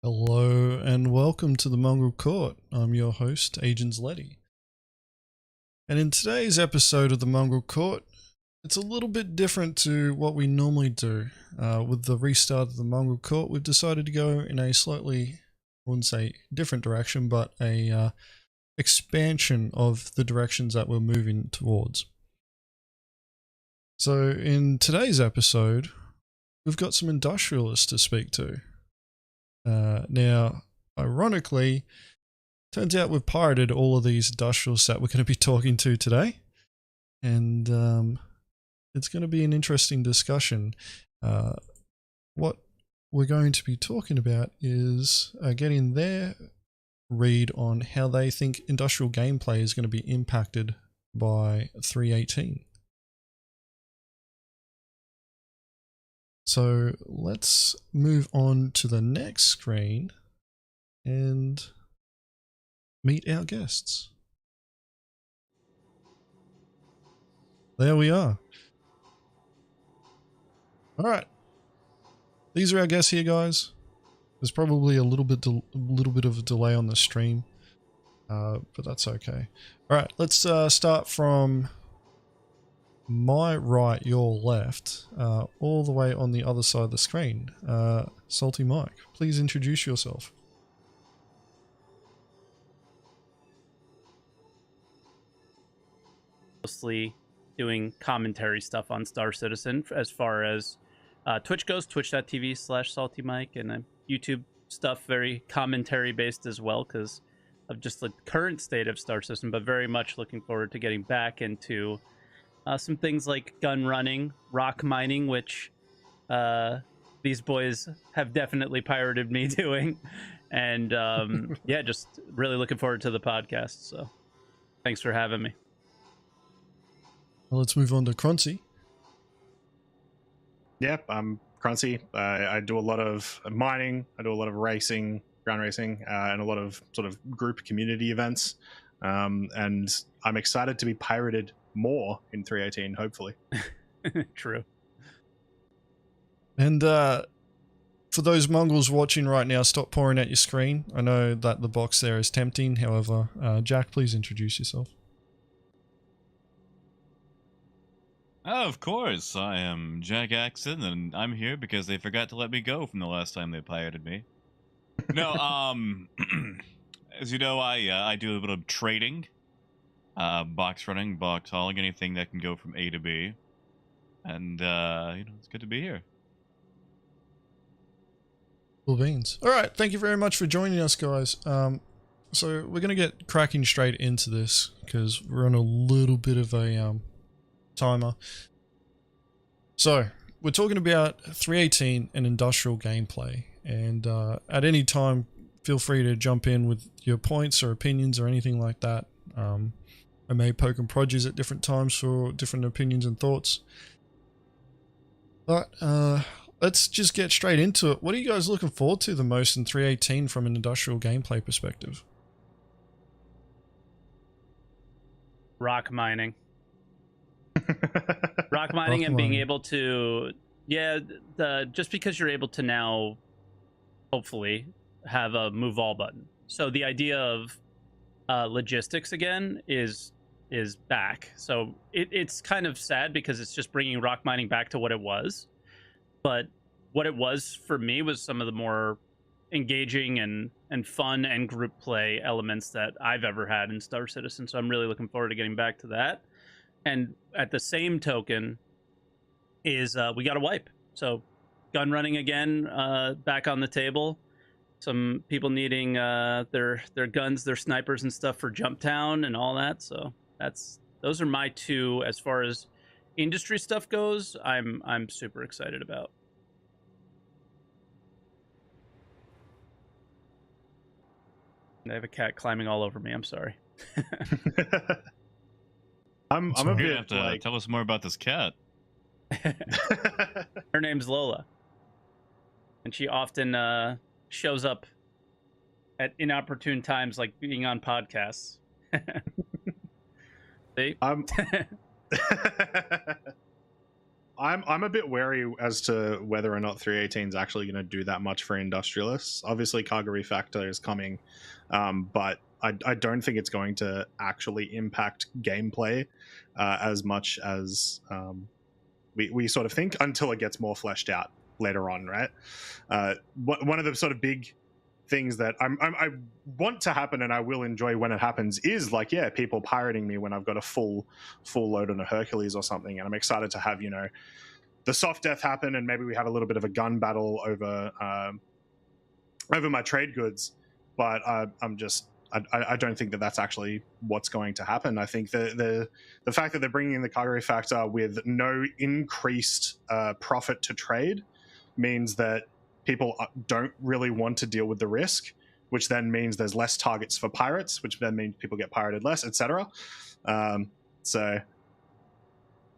Hello and welcome to the Mongrel Court. I'm your host, Agens. And in today's episode of the Mongrel Court, it's a little bit different to what we normally do. With the restart of the Mongrel Court, we've decided to go in a slightly, I wouldn't say different direction, but a expansion of the directions that we're moving towards. So in today's episode, we've got some industrialists to speak to. Now, ironically, turns out we've pirated all of these industrialists that we're going to be talking to today, and it's going to be an interesting discussion. What we're going to be talking about is getting their read on how they think industrial gameplay is going to be impacted by 3.18. So let's move on to the next screen and meet our guests. There we are. All right. These are our guests here, guys. There's probably a little bit of a delay on the stream, but that's okay. All right, let's start from my right, your left, all the way on the other side of the screen. Salty Mike, please introduce yourself. Mostly doing commentary stuff on Star Citizen as far as Twitch goes, twitch.tv/saltymike, and YouTube stuff very commentary based as well because of just the current state of Star Citizen, but very much looking forward to getting back into some things like gun running, rock mining, which these boys have definitely pirated me doing. And yeah, just really looking forward to the podcast. So thanks for having me. Well, let's move on to Crunchy. Yep, I'm Crunchy. I do a lot of mining, I do a lot of racing, ground racing, and a lot of sort of group community events. And I'm excited to be pirated more in 3.18, hopefully. True. And for those mongrels watching right now, stop pouring at your screen. I know that the box there is tempting. However, Jack, please introduce yourself. Oh, of course. I am Jack Axon, and I'm here because they forgot to let me go from the last time they pirated me. No, as you know, I do a bit of trading. Box running, box hauling, anything that can go from A to B. And, it's good to be here. Cool beans. All right, thank you very much for joining us, guys. So we're going to get cracking straight into this because we're on a little bit of a timer. So we're talking about 3.18 and industrial gameplay. And at any time, feel free to jump in with your points or opinions or anything like that. I may poke and prod at different times for different opinions and thoughts. But let's just get straight into it. What are you guys looking forward to the most in 3.18 from an industrial gameplay perspective? Rock mining. Rock mining and being able to, just because you're able to now, hopefully, have a move all button. So the idea of logistics again is back. So it's kind of sad because it's just bringing rock mining back to what it was. But what it was for me was some of the more engaging and fun and group play elements that I've ever had in Star Citizen. So I'm really looking forward to getting back to that. And at the same token is we got a wipe. So gun running again, back on the table. Some people needing their guns, their snipers and stuff for Jump Town and all that. So those are my two as far as industry stuff goes. I'm super excited about. I have a cat climbing all over me. I'm sorry. I'm a Sorry. You're gonna bit have to like tell us more about this cat. Her name's Lola, and she often shows up at inopportune times, like being on podcasts. See? I'm I'm a bit wary as to whether or not 318 is actually going to do that much for industrialists. Obviously, Cargo Refactor is coming, but I don't think it's going to actually impact gameplay as much as we sort of think until it gets more fleshed out later on, right? One of the sort of big things that I want to happen and I will enjoy when it happens is like, yeah, people pirating me when I've got a full load on a Hercules or something, and I'm excited to have, you know, the soft death happen and maybe we have a little bit of a gun battle over my trade goods. But I don't think that that's actually what's going to happen. I think the fact that they're bringing in the cargo factor with no increased profit to trade means that people don't really want to deal with the risk, which then means there's less targets for pirates, which then means people get pirated less, etc. So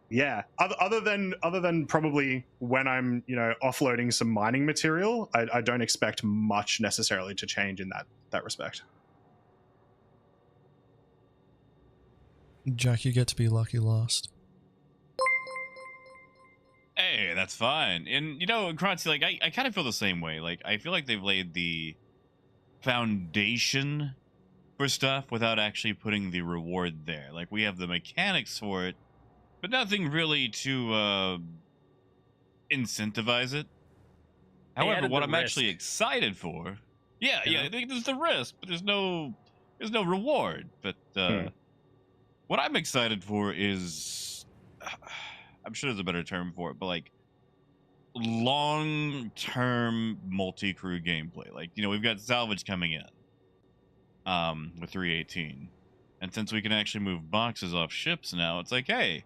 yeah, other than probably when I'm, you know, offloading some mining material, I don't expect much necessarily to change in that respect. Jack, you get to be lucky last. Hey, that's fine. And you know, Kratzy, like I kind of feel the same way. Like I feel like they've laid the foundation for stuff without actually putting the reward there. Like we have the mechanics for it, but nothing really to incentivize it. However, what I'm actually excited for, yeah, I think there's the risk, but there's no reward. But what I'm excited for is, I'm sure there's a better term for it, but like long-term multi-crew gameplay. Like, you know, we've got salvage coming in with 318, and since we can actually move boxes off ships now, it's like, hey,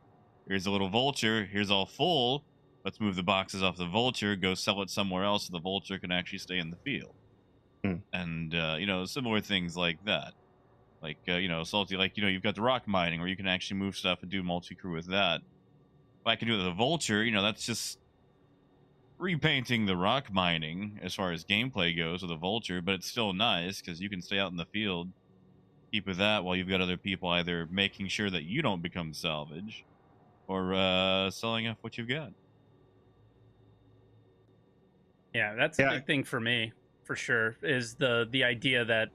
here's a little vulture, here's all full, let's move the boxes off the vulture, go sell it somewhere else so the vulture can actually stay in the field. And you know, similar things like that. Like you know, salty, like, you know, you've got the rock mining where you can actually move stuff and do multi-crew with that. If I can do it with a vulture, you know, that's just repainting the rock mining as far as gameplay goes with a vulture, but it's still nice because you can stay out in the field, keep with that while you've got other people either making sure that you don't become salvage or selling off what you've got. Yeah, that's a big thing for me, for sure, is the idea that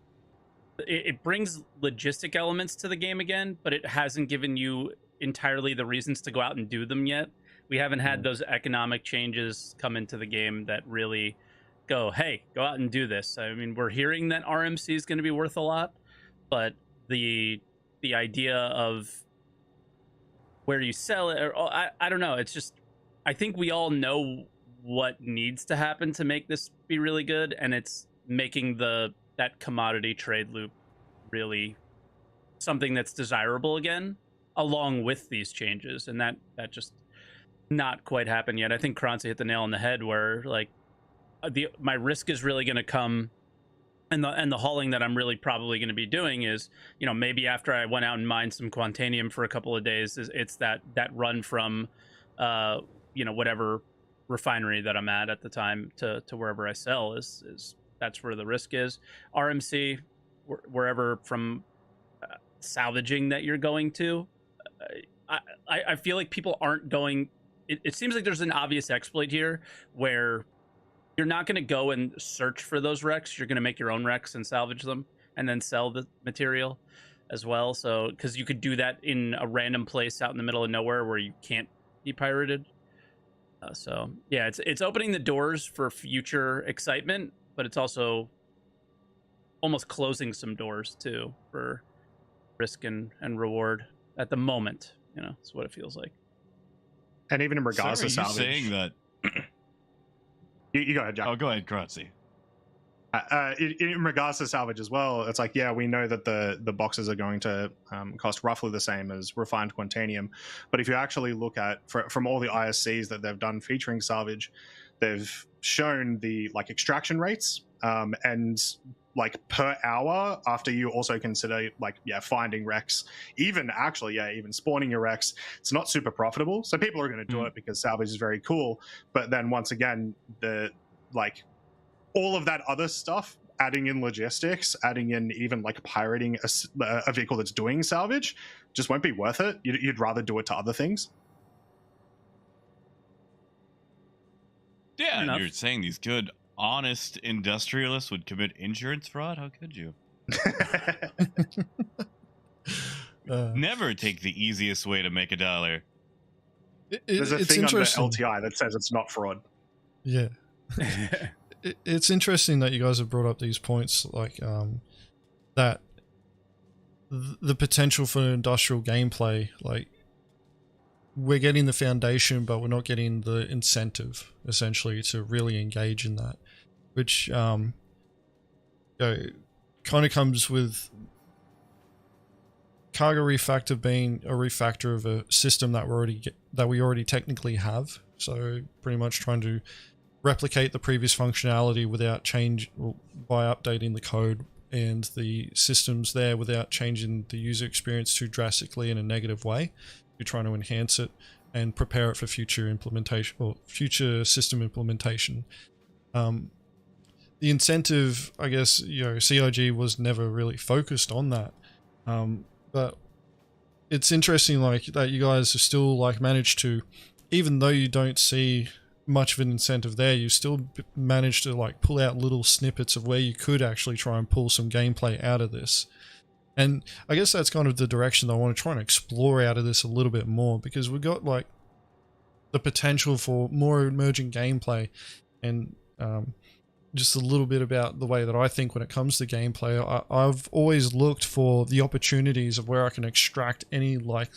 it brings logistic elements to the game again, but it hasn't given you entirely the reasons to go out and do them yet. We haven't had those economic changes come into the game that really go, hey, go out and do this. I mean, we're hearing that RMC is going to be worth a lot, but the idea of where you sell it, or I don't know. It's just, I think we all know what needs to happen to make this be really good, and it's making that commodity trade loop really something that's desirable again, along with these changes, and that just not quite happened yet. I think Kronze hit the nail on the head where like my risk is really going to come, and the hauling that I'm really probably going to be doing is, you know, maybe after I went out and mined some Quantanium for a couple of days, it's that run from you know, whatever refinery that I'm at the time to wherever I sell is that's where the risk is. RMC, wherever from salvaging that you're going to, I feel like people aren't going. It seems like there's an obvious exploit here where you're not going to go and search for those wrecks. You're going to make your own wrecks and salvage them and then sell the material as well. So, because you could do that in a random place out in the middle of nowhere where you can't be pirated. So yeah, it's opening the doors for future excitement, but it's also almost closing some doors too for risk and reward at the moment. You know, that's what it feels like. And even in regards to salvage, saying that. you go ahead, Jack. Oh, go ahead, Kratzy. In regards to salvage as well, it's like, yeah, we know that the boxes are going to cost roughly the same as refined Quantanium, but if you actually look at from all the ISCs that they've done featuring salvage, they've shown the like extraction rates, and like per hour after you also consider like finding wrecks, even spawning your wrecks. It's not super profitable, so people are going to do it because salvage is very cool. But then once again, the like all of that other stuff, adding in logistics, adding in even like pirating a vehicle that's doing salvage, just won't be worth it. You'd rather do it to other things. Yeah, and you're saying these good, honest industrialists would commit insurance fraud? How could you? Never take the easiest way to make a dollar. There's a thing under LTI that says it's not fraud. Yeah. It's interesting that you guys have brought up these points, like that the potential for industrial gameplay, like we're getting the foundation, but we're not getting the incentive, essentially, to really engage in that, which kind of comes with cargo refactor being a refactor of a system that we already technically have. So pretty much trying to replicate the previous functionality without by updating the code and the systems there without changing the user experience too drastically in a negative way. You're trying to enhance it and prepare it for future implementation or future system implementation. The incentive, I guess, CIG was never really focused on that. But it's interesting, like, that you guys have still like managed to, even though you don't see much of an incentive there, you still managed to like pull out little snippets of where you could actually try and pull some gameplay out of this. And I guess that's kind of the direction that I want to try and explore out of this a little bit more, because we've got like the potential for more emerging gameplay, and just a little bit about the way that I think when it comes to gameplay. I've always looked for the opportunities of where I can extract any like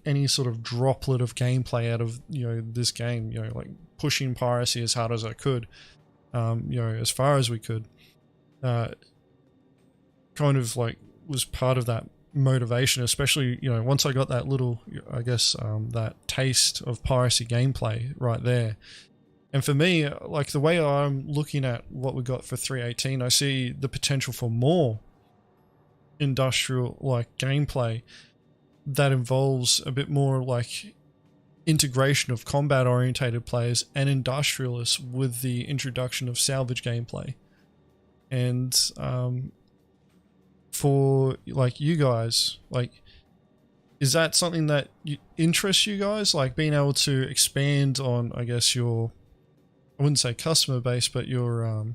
any sort of droplet of gameplay out of this game, like pushing piracy as hard as I could, as far as we could. Kind of like was part of that motivation, especially once I got that little, I guess, that taste of piracy gameplay right there. And for me, like the way I'm looking at what we got for 3.18, I see the potential for more industrial like gameplay that involves a bit more like integration of combat orientated players and industrialists with the introduction of salvage gameplay. And for like you guys, like, is that something that interests you guys, like being able to expand on, I guess, your, I wouldn't say customer base, but your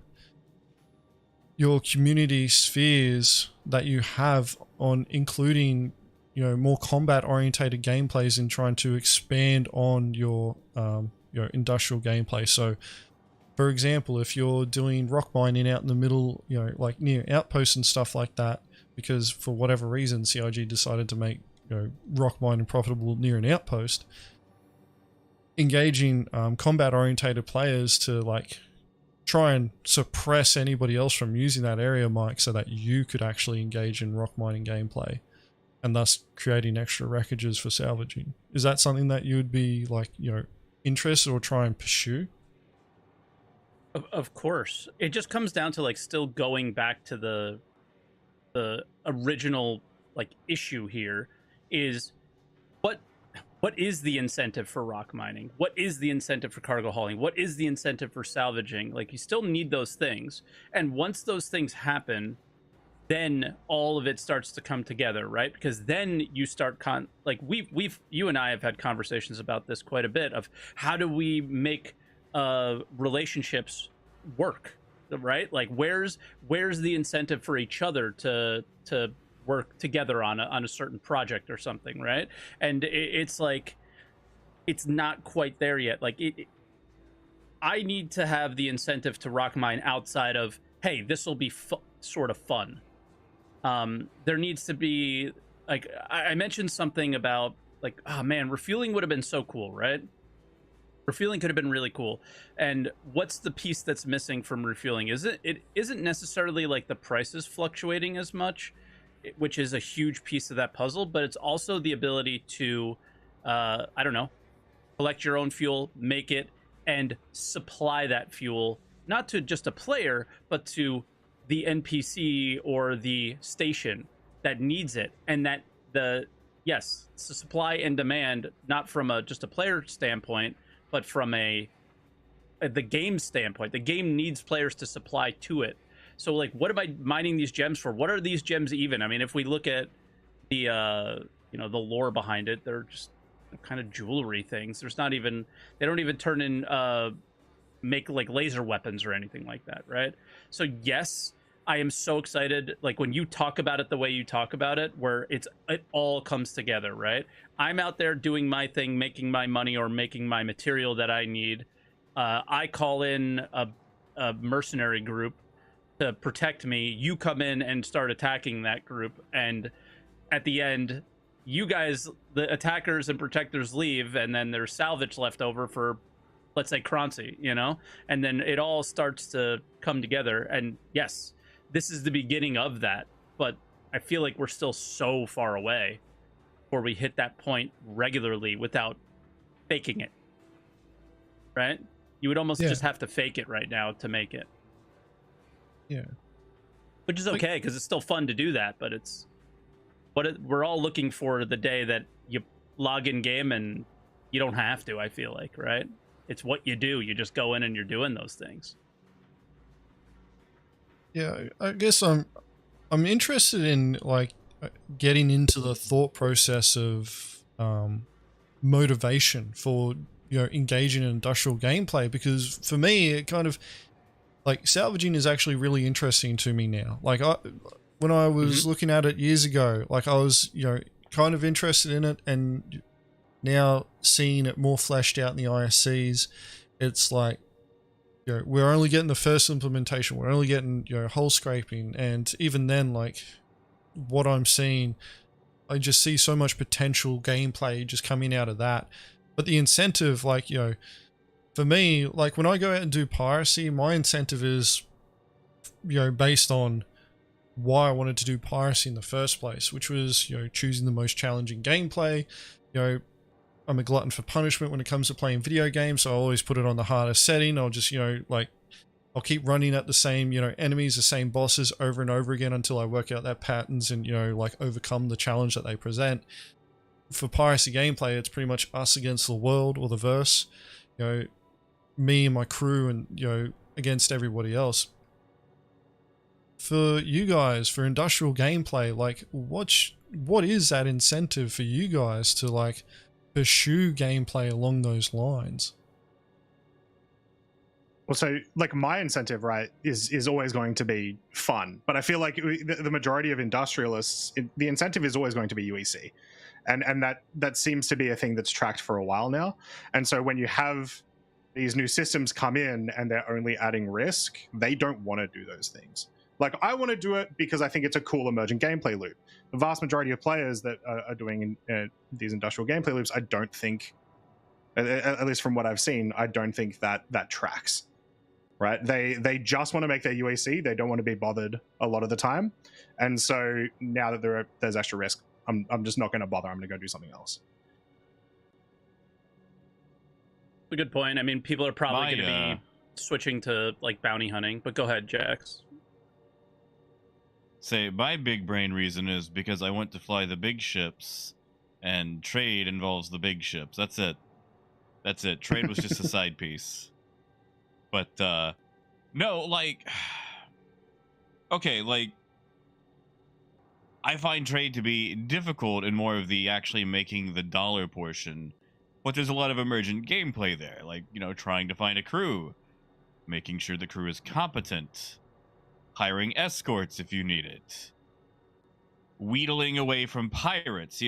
community spheres that you have on including more combat orientated gameplays and trying to expand on your industrial gameplay? So for example, if you're doing rock mining out in the middle, like near outposts and stuff like that, because for whatever reason CIG decided to make rock mining profitable near an outpost, engaging combat orientated players to like try and suppress anybody else from using that area, Mike, so that you could actually engage in rock mining gameplay, and thus creating extra wreckages for salvaging. Is that something that you would be like, interested or try and pursue? Of course. It just comes down to like still going back to the original like issue here is what is the incentive for rock mining? What is the incentive for cargo hauling? What is the incentive for salvaging? Like, you still need those things. And once those things happen, then all of it starts to come together, right? Because then you start you and I have had conversations about this quite a bit, of how do we make relationships work, right? Like, where's the incentive for each other to work together on a certain project or something, right? And it's like, it's not quite there yet. Like, I need to have the incentive to rock mine outside of, hey, this will be sort of fun. There needs to be, like, I mentioned something about like, oh man, refueling would have been so cool, right? Refueling could have been really cool. And what's the piece that's missing from refueling? It isn't necessarily like the prices fluctuating as much, which is a huge piece of that puzzle, but it's also the ability to, I don't know, collect your own fuel, make it, and supply that fuel not to just a player, but to the NPC or the station that needs it, and that it's the supply and demand, not from just a player standpoint, but from the game standpoint. The game needs players to supply to it. So like, what am I mining these gems for? What are these gems even? I mean, if we look at the the lore behind it, they're just kind of jewelry things. They don't even turn in make like laser weapons or anything like that, right? So yes, I am so excited. Like when you talk about it the way you talk about it, where it all comes together, right? I'm out there doing my thing, making my money or making my material that I need. I call in a mercenary group to protect me. You come in and start attacking that group, and at the end, you guys, the attackers and protectors, leave, and then there's salvage left over for, let's say, Croncy, and then it all starts to come together. And yes, this is the beginning of that, but I feel like we're still so far away before we hit that point regularly without faking it, right? You would almost just have to fake it right now to make it. Yeah. Which is okay, because it's still fun to do that, but we're all looking for the day that you log in game and you don't have to, I feel like, right? It's what you do. You just go in and you're doing those things. Yeah, I guess I'm interested in like getting into the thought process of motivation for engaging in industrial gameplay, because for me it kind of like salvaging is actually really interesting to me now. Like when I was looking at it years ago, like I was kind of interested in it, and now seeing it more fleshed out in the ISCs, it's like we're only getting the first implementation, we're only getting hull scraping, and even then, like what I'm seeing, I just see so much potential gameplay just coming out of that. But the incentive, like for me, like when I go out and do piracy, my incentive is based on why I wanted to do piracy in the first place, which was choosing the most challenging gameplay. I'm a glutton for punishment when it comes to playing video games, so I always put it on the hardest setting. I'll just like I'll keep running at the same enemies, the same bosses over and over again until I work out their patterns and like overcome the challenge that they present. For piracy gameplay, it's pretty much us against the world, or the verse, me and my crew, and against everybody else. For you guys, for industrial gameplay, like what is that incentive for you guys to like pursue gameplay along those lines? Well, so like my incentive, right, is always going to be fun, but I feel like the majority of industrialists, the incentive is always going to be UEC, and that seems to be a thing that's tracked for a while now. And so when you have these new systems come in and they're only adding risk, they don't want to do those things. Like I want to do it because I think it's a cool emergent gameplay loop. The vast majority of players that are doing these industrial gameplay loops, I don't think, at least from what I've seen, I don't think that tracks. Right? They just want to make their UAC. They don't want to be bothered a lot of the time. And so now that there's extra risk, I'm just not going to bother. I'm going to go do something else. A good point. I mean, people are probably going to be switching to like bounty hunting, but go ahead, Jax. Say, my big brain reason is because I want to fly the big ships, and trade involves the big ships. That's it. Trade was just a side piece. But, no, like, okay, like, I find trade to be difficult in more of the actually making the dollar portion, but there's a lot of emergent gameplay there, like, trying to find a crew, making sure the crew is competent, hiring escorts if you need it, wheedling away from pirates,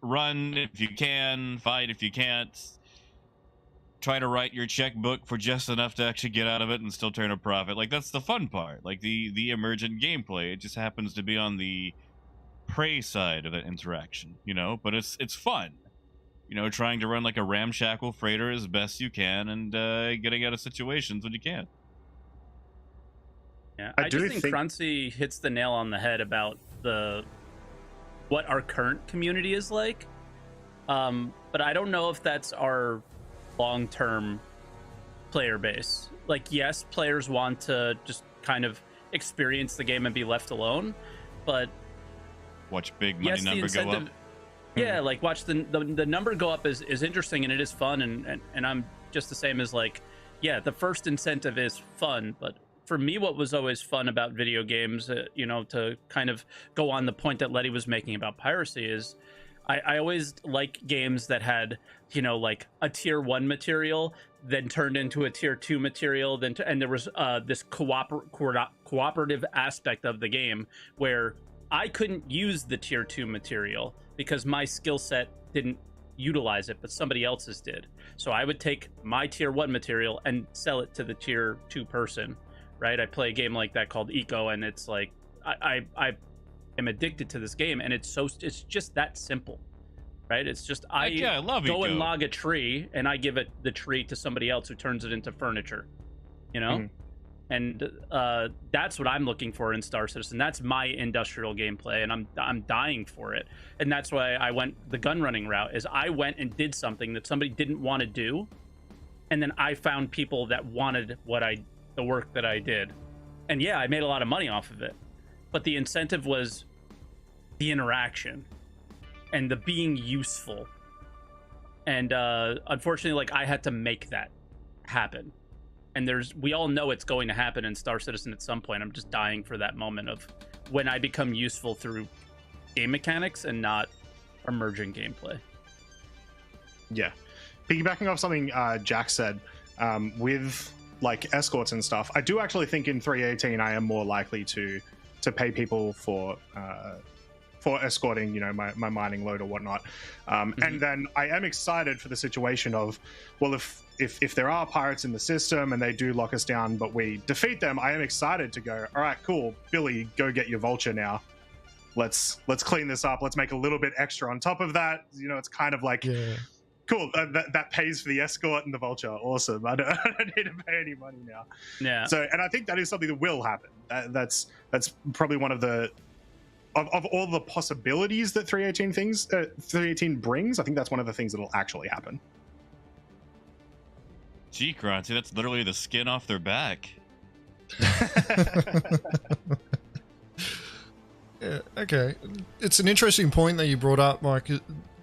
run if you can, fight if you can't. Try to write your checkbook for just enough to actually get out of it and still turn a profit. Like, that's the fun part. Like, the emergent gameplay. It just happens to be on the prey side of that interaction, But it's fun. Trying to run like a ramshackle freighter as best you can and getting out of situations when you can. Yeah, I just think Crunchy hits the nail on the head about what our current community is like. But I don't know if that's our long-term player base. Like, yes, players want to just kind of experience the game and be left alone, but watch big money number go up. Yeah, like watch the number go up is interesting, and it is fun, and I'm just the same as like, yeah, the first incentive is fun, but for me, what was always fun about video games, you know, to kind of go on the point that Letty was making about piracy, is I always like games that had, you know, like a tier 1 material then turned into a tier 2 material, and there was this cooperative aspect of the game where I couldn't use the tier 2 material because my skill set didn't utilize it, but somebody else's did. So I would take my tier 1 material and sell it to the tier 2 person, right? I play a game like that called Eco, and it's like I am addicted to this game, and it's just that simple, right? It's just I love go Eco. And log a tree, and I give it the tree to somebody else who turns it into furniture, you know. And that's what I'm looking for in Star Citizen. That's my industrial gameplay, and I'm dying for it. And that's why I went the gun running route. Is I went and did something that somebody didn't want to do, and then I found people that wanted the work that I did. And yeah, I made a lot of money off of it, but the incentive was the interaction and the being useful. And unfortunately, like, I had to make that happen. And we all know it's going to happen in Star Citizen at some point. I'm just dying for that moment of when I become useful through game mechanics and not emerging gameplay. Yeah. Piggybacking off something Jack said, with like escorts and stuff, I do actually think in 318 I am more likely to pay people for escorting, you know, my mining load or whatnot. And then I am excited for the situation of, well, if there are pirates in the system and they do lock us down, but we defeat them, I am excited to go, all right, cool, Billy, go get your vulture now. Let's clean this up. Let's make a little bit extra on top of that. You know, it's kind of like, cool, that pays for the escort and the vulture. Awesome. I don't need to pay any money now. Yeah. So, and I think that is something that will happen. That's probably one of the of all the possibilities that 318 brings. I think that's one of the things that'll actually happen. Gee, Kronty, that's literally the skin off their back. Yeah, okay. It's an interesting point that you brought up, Mike,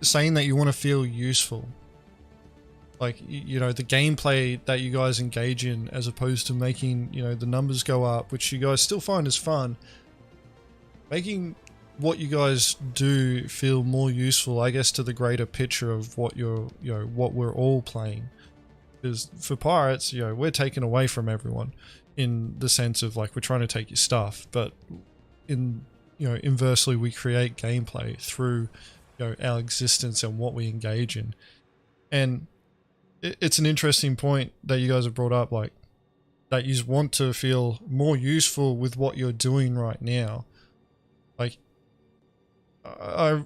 saying that you want to feel useful. Like, you know, the gameplay that you guys engage in, as opposed to making, you know, the numbers go up, which you guys still find is fun. Making what you guys do feel more useful, I guess, to the greater picture of what what we're all playing. Because for pirates, you know, we're taken away from everyone in the sense of, like, we're trying to take your stuff, but inversely, we create gameplay through, you know, our existence and what we engage in. And it's an interesting point that you guys have brought up, like, that you want to feel more useful with what you're doing right now. Like, I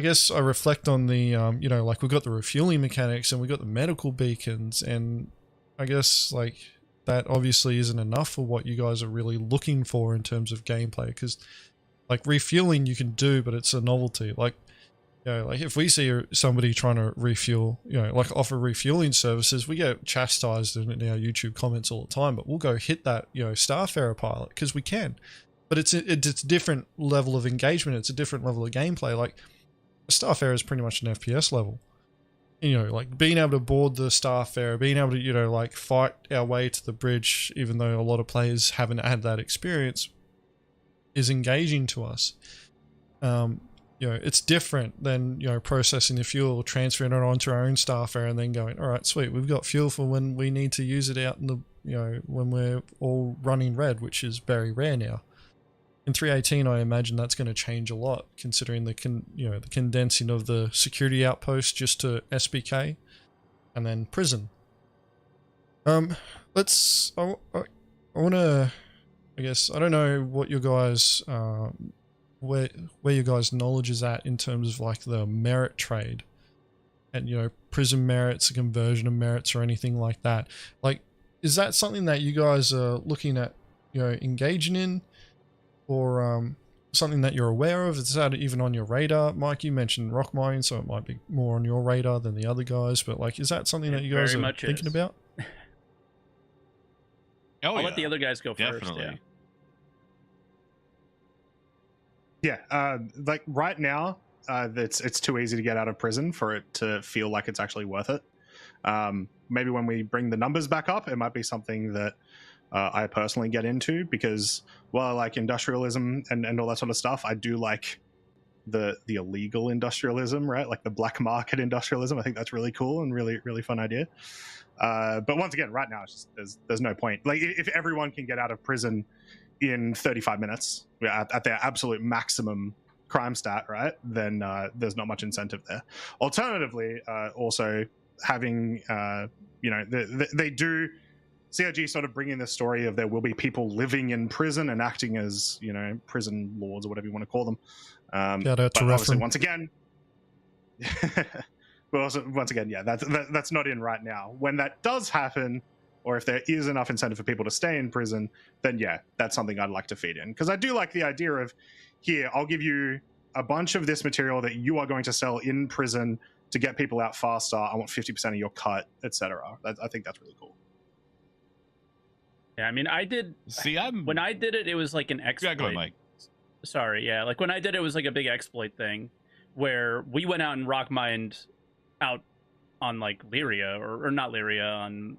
guess I reflect on the, like, we've got the refueling mechanics and we've got the medical beacons, and I guess, like, that obviously isn't enough for what you guys are really looking for in terms of gameplay, because, like, refueling you can do, but it's a novelty. Like, you know, like, if we see somebody trying to refuel, you know, like, offer refueling services, we get chastised in our YouTube comments all the time, but we'll go hit that, you know, Starfarer pilot, because we can. But it's a different level of engagement. It's a different level of gameplay. Like, Starfarer is pretty much an FPS level. You know, like, being able to board the Starfarer, being able to, you know, like, fight our way to the bridge, even though a lot of players haven't had that experience, is engaging to us. You know, it's different than, you know, processing the fuel, transferring it onto our own Starfarer, and then going, all right, sweet, we've got fuel for when we need to use it out in the, you know, when we're all running red, which is very rare now. In 318, I imagine that's going to change a lot, considering the condensing of the security outpost just to SBK, and then prison. I want to, I guess, I don't know what your guys, where your guys' knowledge is at in terms of, like, the merit trade, and, you know, prison merits, conversion of merits, or anything like that. Like, is that something that you guys are looking at, you know, engaging in? Or something that you're aware of? Is that even on your radar? Mike, you mentioned rock mining, so it might be more on your radar than the other guys, but, like, is that something that you guys are thinking about? Oh, I'll let the other guys go first. definitely. Like right now, it's too easy to get out of prison for it to feel like it's actually worth it. Maybe when we bring the numbers back up, it might be something that I personally get into, because while I like industrialism and all that sort of stuff, I do like the illegal industrialism, right? Like the black market industrialism. I think that's really cool and really fun idea. But once again, right now, it's just, there's no point. Like if everyone can get out of prison in 35 minutes at their absolute maximum crime stat, right, then there's not much incentive there. Alternatively, also having, they do, CRG sort of bring in the story of there will be people living in prison and acting as, prison lords or whatever you want to call them. Shout out to but obviously, Referent. once again, but also, once again, yeah, that's not in right now. When that does happen, or if there is enough incentive for people to stay in prison, then yeah, that's something I'd like to feed in. Because I do like the idea of, here, I'll give you a bunch of this material that you are going to sell in prison to get people out faster. I want 50% of your cut, etc. I think that's really cool. Yeah, I mean, I did. See, when I did it, it was like an exploit. Yeah, go ahead, Mike. Sorry, yeah, like when I did it, it was like a big exploit thing, where we went out and rock mined out on like Lyria or not Lyria, on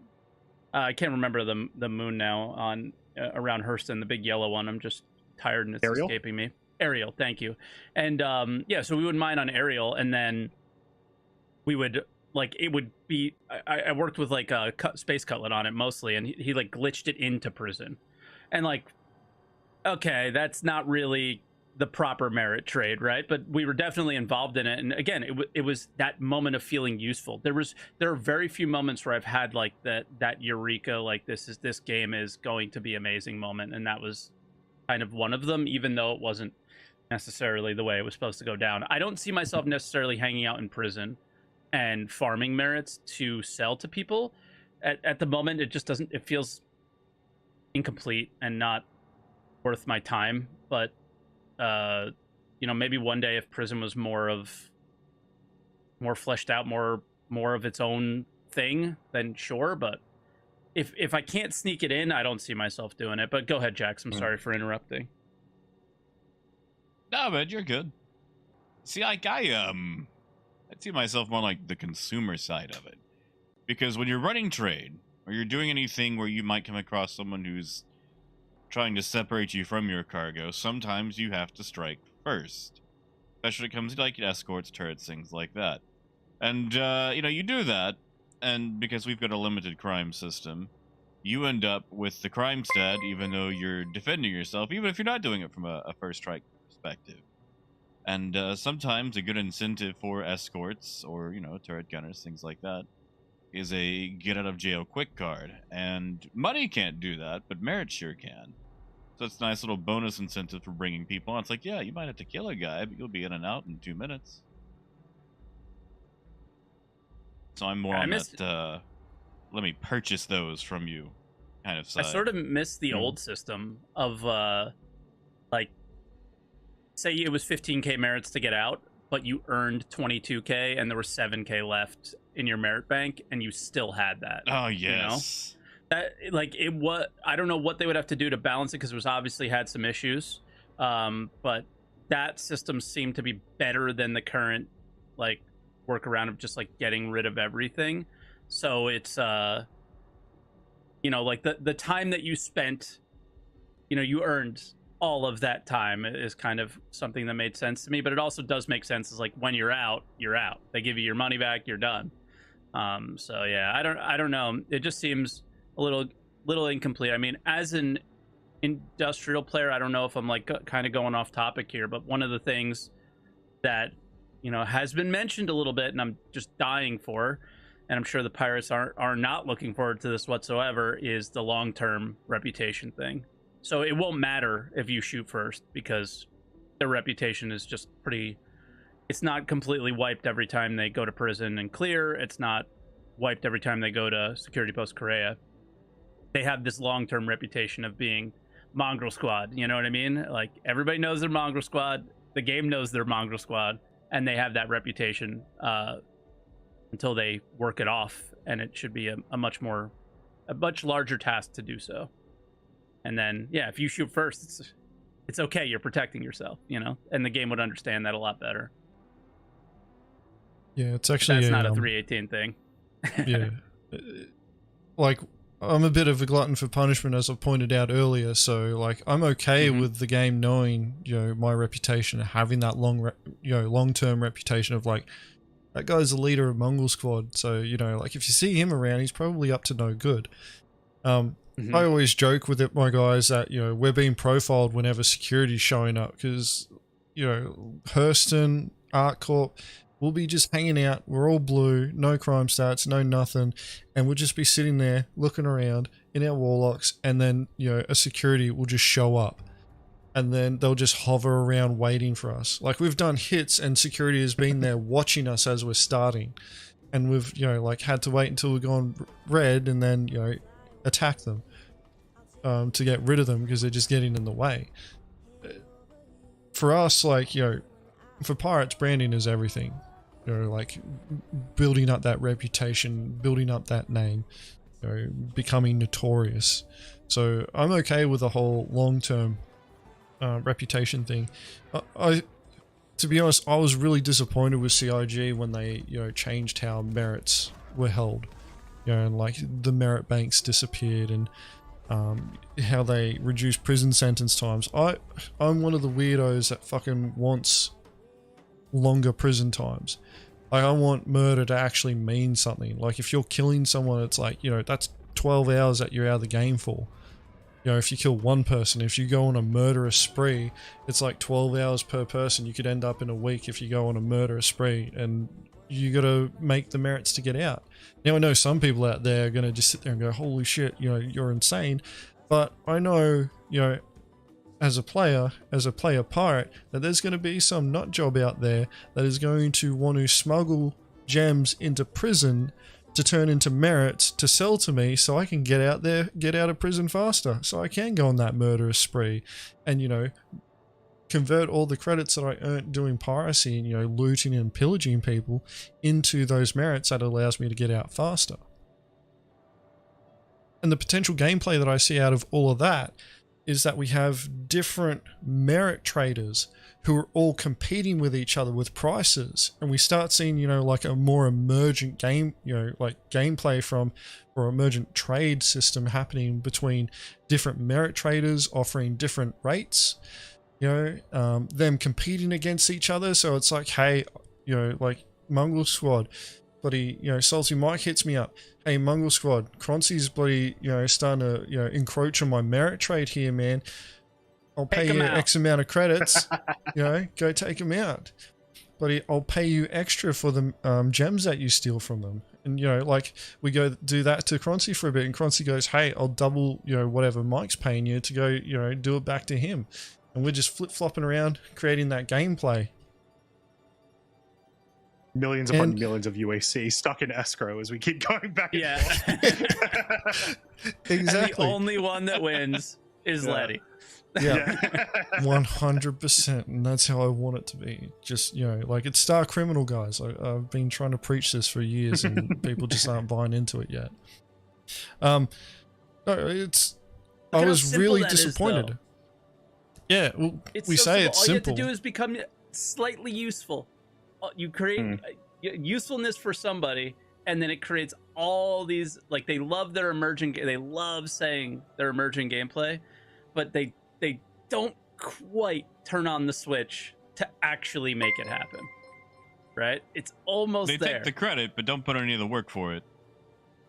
I can't remember the moon now, on around Hurston, the big yellow one. I'm just tired and it's Ariel? escaping me. Ariel, thank you. And yeah, so we would mine on Ariel, and then we would, like, it would be, I worked with like a space cutlet on it mostly, and he like glitched it into prison, and like, okay, that's not really the proper merit trade, right? But we were definitely involved in it, and again, it was that moment of feeling useful. There are very few moments where I've had like that eureka, like this game is going to be amazing moment, and that was kind of one of them, even though it wasn't necessarily the way it was supposed to go down. I don't see myself necessarily hanging out in prison and farming merits to sell to people. At the moment, it just doesn't, it feels incomplete and not worth my time. But maybe one day, if prison was more fleshed out, more of its own thing, then sure. But if I can't sneak it in, I don't see myself doing it. But go ahead, Jax. I'm sorry for interrupting. No, man, you're good. See, I see myself more like the consumer side of it. Because when you're running trade, or you're doing anything where you might come across someone who's trying to separate you from your cargo, sometimes you have to strike first. Especially when it comes to like escorts, turrets, things like that. And, you do that, and because we've got a limited crime system, you end up with the crime stat, even though you're defending yourself, even if you're not doing it from a first strike perspective. And sometimes a good incentive for escorts or, turret gunners, things like that, is a get out of jail quick card. And money can't do that, but merit sure can. So it's a nice little bonus incentive for bringing people on. It's like, yeah, you might have to kill a guy, but you'll be in and out in 2 minutes. So I'm more on that, let me purchase those from you kind of side. I sort of miss the old system of, say it was 15k merits to get out, but you earned 22k and there were 7k left in your merit bank, and you still had that. Oh, yes. That, like, it was, I don't know what they would have to do to balance it, because it was obviously had some issues. But that system seemed to be better than the current, like, workaround of just, like, getting rid of everything. So it's, like, the time that you spent, you earned all of that time is kind of something that made sense to me. But it also does make sense, is like, when you're out, you're out. They give you your money back, you're done. So yeah, I don't know. It just seems a little incomplete. I mean, as an industrial player, I don't know if I'm like kind of going off topic here, but one of the things that has been mentioned a little bit, and I'm just dying for, and I'm sure the pirates are not looking forward to this whatsoever, is the long-term reputation thing. So it won't matter if you shoot first, because their reputation is just pretty, it's not completely wiped every time they go to prison and clear. It's not wiped every time they go to Security Post Korea. They have this long-term reputation of being Mongrel Squad, you know what I mean? Like, everybody knows they're Mongrel Squad, the game knows they're Mongrel Squad, and they have that reputation until they work it off, and it should be a much larger task to do so. And then, yeah, if you shoot first, it's okay. You're protecting yourself, you know, and the game would understand that a lot better. Yeah, it's actually That's not a 318 thing. Yeah, like I'm a bit of a glutton for punishment, as I pointed out earlier. So like I'm okay with the game knowing, you know, my reputation, having that long-term reputation of like, that guy's the leader of Mongrel Squad. So, you know, like if you see him around, he's probably up to no good. I always joke with it, my guys, that, you know, we're being profiled whenever security's showing up, because, you know, Hurston, Art Corp, we'll be just hanging out. We're all blue, no crime stats, no nothing, and we'll just be sitting there looking around in our warlocks, and then, you know, a security will just show up, and then they'll just hover around waiting for us. Like we've done hits, and security has been there watching us as we're starting, and we've, you know, like had to wait until we've gone red, and then, you know, attack them to get rid of them because they're just getting in the way. For us, like, you know, for pirates, branding is everything. You know, like building up that reputation, building up that name, you know, becoming notorious. So I'm okay with the whole long-term reputation thing. To be honest, I was really disappointed with CIG when they, you know, changed how merits were held. You know, and like the merit banks disappeared, and how they reduced prison sentence times. I'm one of the weirdos that fucking wants longer prison times. Like I want murder to actually mean something. Like if you're killing someone, it's like, you know, that's 12 hours that you're out of the game for. You know, if you kill one person, if you go on a murderous spree, it's like 12 hours per person. You could end up in a week if you go on a murderous spree, and you got to make the merits to get out. Now I know some people out there are going to just sit there and go, holy shit, you know, you're insane. But I know, you know, as a player pirate, that there's going to be some nut job out there that is going to want to smuggle gems into prison to turn into merits to sell to me, so I can get out of prison faster, so I can go on that murderous spree and, you know, convert all the credits that I earned doing piracy and, you know, looting and pillaging people into those merits that allows me to get out faster. And the potential gameplay that I see out of all of that is that we have different merit traders who are all competing with each other with prices, and we start seeing, you know, like a more emergent game, you know, like gameplay from, or emergent trade system happening between different merit traders offering different rates, you know, them competing against each other. So it's like, hey, you know, like Mongrel Squad, bloody, you know, Salty Mike hits me up. Hey, Mongrel Squad, Croncy's bloody, you know, starting to, you know, encroach on my merit trade here, man. I'll pay you X amount of credits, you know, go take them out. But I'll pay you extra for the gems that you steal from them. And, you know, like we go do that to Croncy for a bit, and Croncy goes, hey, I'll double, you know, whatever Mike's paying you to go, you know, do it back to him. And we're just flip-flopping around, creating that gameplay. Millions upon millions of UAC stuck in escrow as we keep going back. Yeah. Exactly. And the only one that wins is Letty. Yeah, 100%, and that's how I want it to be. Just, you know, like it's Star Criminal, guys. I've been trying to preach this for years, and people just aren't buying into it yet. No, it's. I was really disappointed. Yeah, well, we say it's simple. All you have to do is become slightly useful. You create usefulness for somebody, and then it creates all these, like, they love their emerging, they love saying their emerging gameplay, but they don't quite turn on the switch to actually make it happen. Right? It's almost there. They take the credit, but don't put any of the work for it.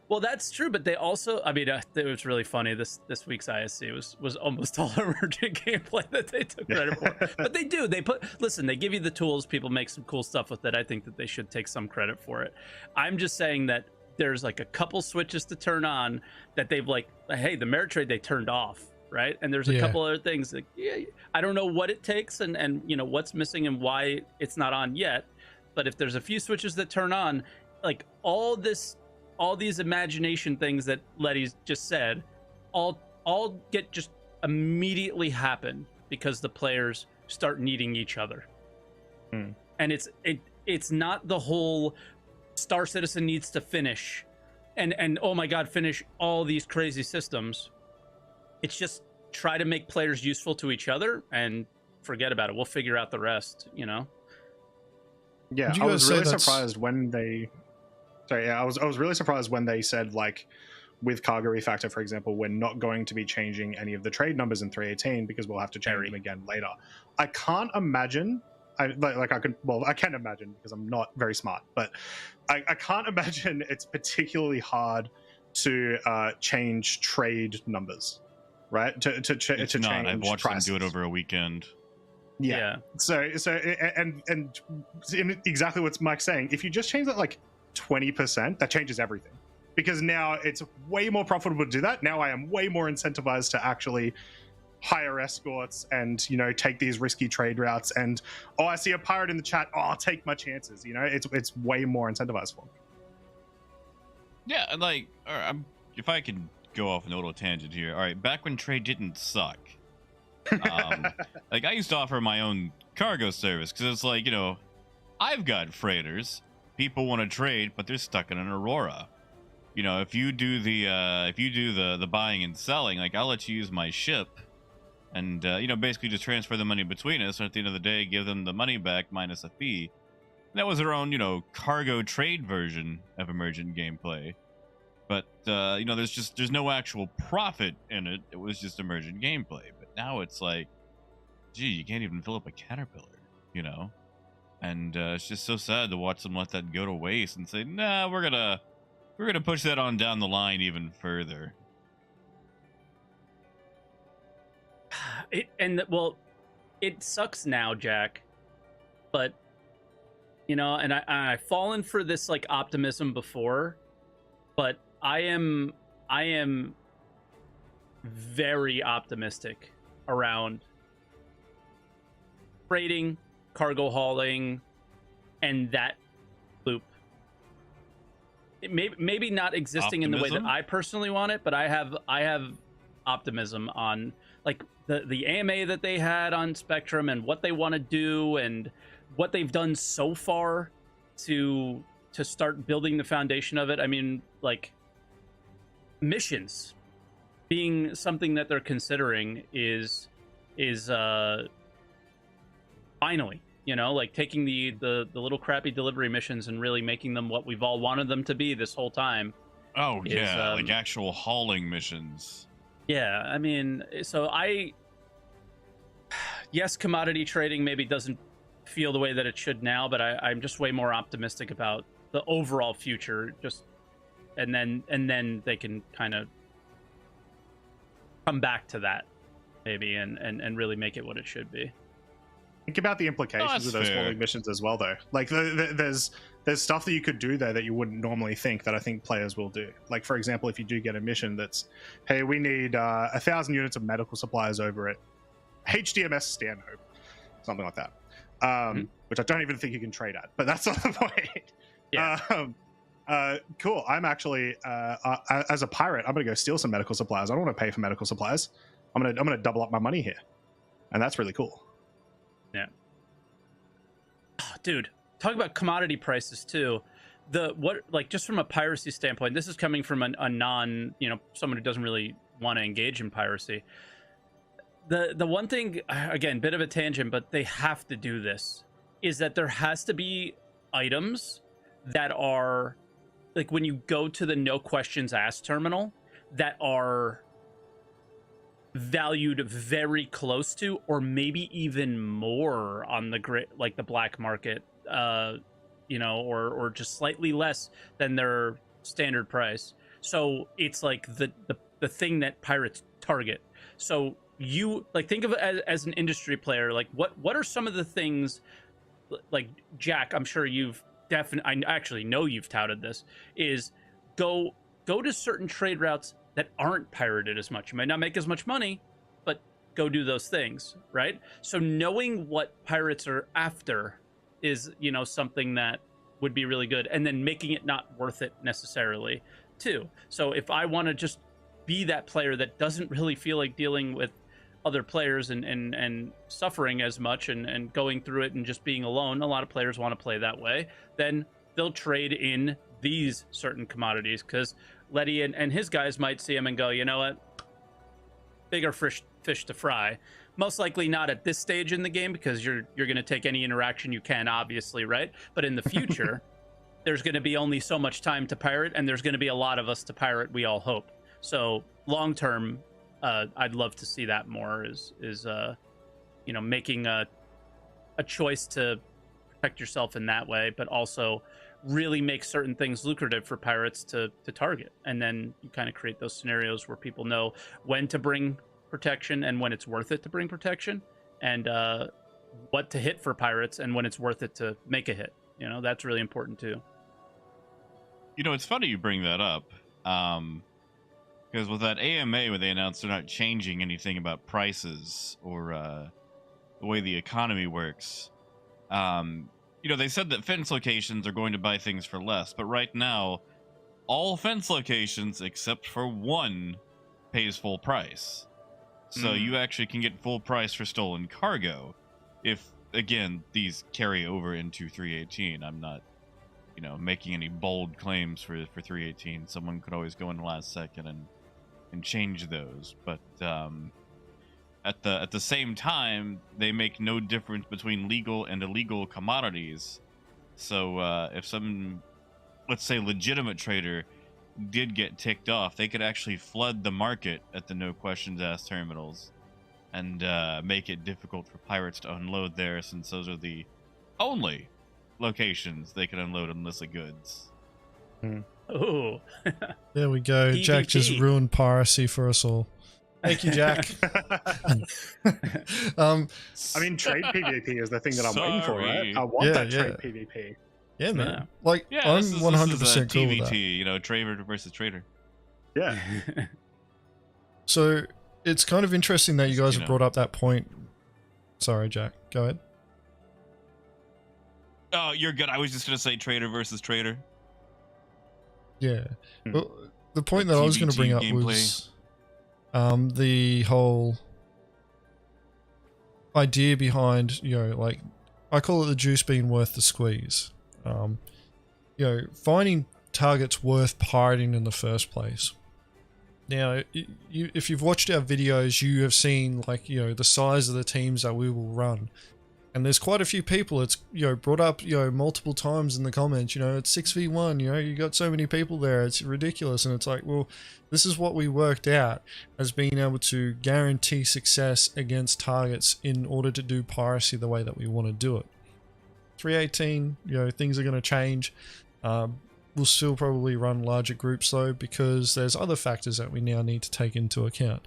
Well, that's true, but they also, I mean, it was really funny. This week's ISC was almost all emergent gameplay that they took credit for. But they do. Listen, they give you the tools. People make some cool stuff with it. I think that they should take some credit for it. I'm just saying that there's like a couple switches to turn on that they've like, hey, the merit trade they turned off, right? And there's a couple other things like, I don't know what it takes and you know what's missing and why it's not on yet. But if there's a few switches that turn on, like all these imagination things that Letty's just said, all get just immediately happen because the players start needing each other. And it's not the whole Star Citizen needs to finish and oh my god, finish all these crazy systems. It's just try to make players useful to each other and forget about it. We'll figure out the rest, you know? Yeah, Would you I guys was say really that's- surprised when they. Sorry, yeah, I was really surprised when they said, like, with cargo refactor, for example, we're not going to be changing any of the trade numbers in 318 because we'll have to change them again later. I can't imagine. I can imagine because I'm not very smart, but I can't imagine it's particularly hard to change trade numbers, right? To It's not. change. I've watched prices. them do it over a weekend. Yeah. So and exactly what Mike's saying. If you just change that like 20%, that changes everything. Because now it's way more profitable to do that. Now I am way more incentivized to actually hire escorts and, you know, take these risky trade routes. And I see a pirate in the chat. I'll take my chances. You know, it's way more incentivized for me. Yeah, and like, all right, if I can go off on a little tangent here. All right, back when trade didn't suck, like I used to offer my own cargo service because it's like, you know, I've got freighters. People want to trade, but they're stuck in an Aurora. You know, if you do the buying and selling, like I'll let you use my ship, and you know, basically just transfer the money between us. And at the end of the day, give them the money back minus a fee. And that was their own, you know, cargo trade version of emergent gameplay. But you know, there's no actual profit in it. It was just emergent gameplay. But now it's like, gee, you can't even fill up a caterpillar, you know. And it's just so sad to watch them let that go to waste and say, nah, we're gonna push that on down the line even further. It sucks now, Jack, but you know, and I've fallen for this like optimism before, but I am very optimistic around trading, cargo hauling, and that loop. It maybe not existing in the way that I personally want it, but I have optimism on like the AMA that they had on Spectrum and what they want to do and what they've done so far to start building the foundation of it. I mean, like missions being something that they're considering is finally, you know, like taking the little crappy delivery missions and really making them what we've all wanted them to be this whole time. Oh yeah, like actual hauling missions. Yeah, I mean, so yes, commodity trading maybe doesn't feel the way that it should now, but I'm just way more optimistic about the overall future. Just and then they can kind of come back to that maybe and really make it what it should be. Think about the implications of those hauling missions as well, though. Like, there's stuff that you could do there that you wouldn't normally think that I think players will do. Like, for example, if you do get a mission that's, hey, we need 1,000 units of medical supplies over at HDMS Stanhope, something like that, which I don't even think you can trade at, but that's not the point. Yeah. Cool. I'm actually, as a pirate, I'm going to go steal some medical supplies. I don't want to pay for medical supplies. I'm gonna double up my money here, and that's really cool. Yeah. Oh, dude, talk about commodity prices too. Just from a piracy standpoint, this is coming from a non, you know, someone who doesn't really want to engage in piracy. The one thing, again, bit of a tangent, but they have to do this, is that there has to be items that are like when you go to the no questions asked terminal that are valued very close to, or maybe even more on the like the black market, you know, or just slightly less than their standard price. So it's like the thing that pirates target. So you like think of it as an industry player. Like what are some of the things, like Jack, I'm sure you've I actually know you've touted this, is go to certain trade routes that aren't pirated as much. You might not make as much money, but go do those things, right? So knowing what pirates are after is, you know, something that would be really good, and then making it not worth it necessarily too. So if I want to just be that player that doesn't really feel like dealing with other players and suffering as much and going through it and just being alone, a lot of players want to play that way, then they'll trade in these certain commodities, because Letty and his guys might see him and go, you know what, bigger fish fish to fry. Most likely not at this stage in the game, because you're going to take any interaction you can, obviously, right? But in the future, there's going to be only so much time to pirate, and there's going to be a lot of us to pirate, we all hope. So long term, I'd love to see that more, is you know, making a choice to protect yourself in that way, but also really make certain things lucrative for pirates to target. And then you kind of create those scenarios where people know when to bring protection and when it's worth it to bring protection, and what to hit for pirates and when it's worth it to make a hit. You know, that's really important too. You know, it's funny you bring that up, because with that AMA, where they announced they're not changing anything about prices or the way the economy works, you know, they said that fence locations are going to buy things for less, but right now, all fence locations except for one pays full price. So you actually can get full price for stolen cargo if, again, these carry over into 318. I'm not, you know, making any bold claims for 318. Someone could always go in the last second and change those. But at the same time, they make no difference between legal and illegal commodities. So if some, let's say, legitimate trader did get ticked off, they could actually flood the market at the no questions asked terminals and make it difficult for pirates to unload there, since those are the only locations they can unload illicit goods. Oh, There we go. PvP. Jack just ruined piracy for us all. Thank you, Jack. I mean, trade PvP is the thing that I'm waiting for, right? I want that trade PvP. Yeah, man. Yeah. Like, Yeah, I'm this is 100% cool with TVT, that. you know, trader versus trader. Yeah. So it's kind of interesting that you guys You have know. brought up that point. Sorry, Jack. Go ahead. Oh, you're good. I was just going to say trader versus trader. Yeah. Hmm. Well, the point that I was going to TVT bring up gameplay. was the whole idea behind, you know, like, I call it the juice being worth the squeeze. You know, finding targets worth pirating in the first place. Now, if you've watched our videos, you have seen, like, you know, the size of the teams that we will run. And there's quite a few people, it's, you know, brought up, you know, multiple times in the comments, you know, it's 6v1, you know, you got so many people there, it's ridiculous. And it's like, well, this is what we worked out as being able to guarantee success against targets in order to do piracy the way that we want to do it. 318, you know, things are going to change. We'll still probably run larger groups though, because there's other factors that we now need to take into account.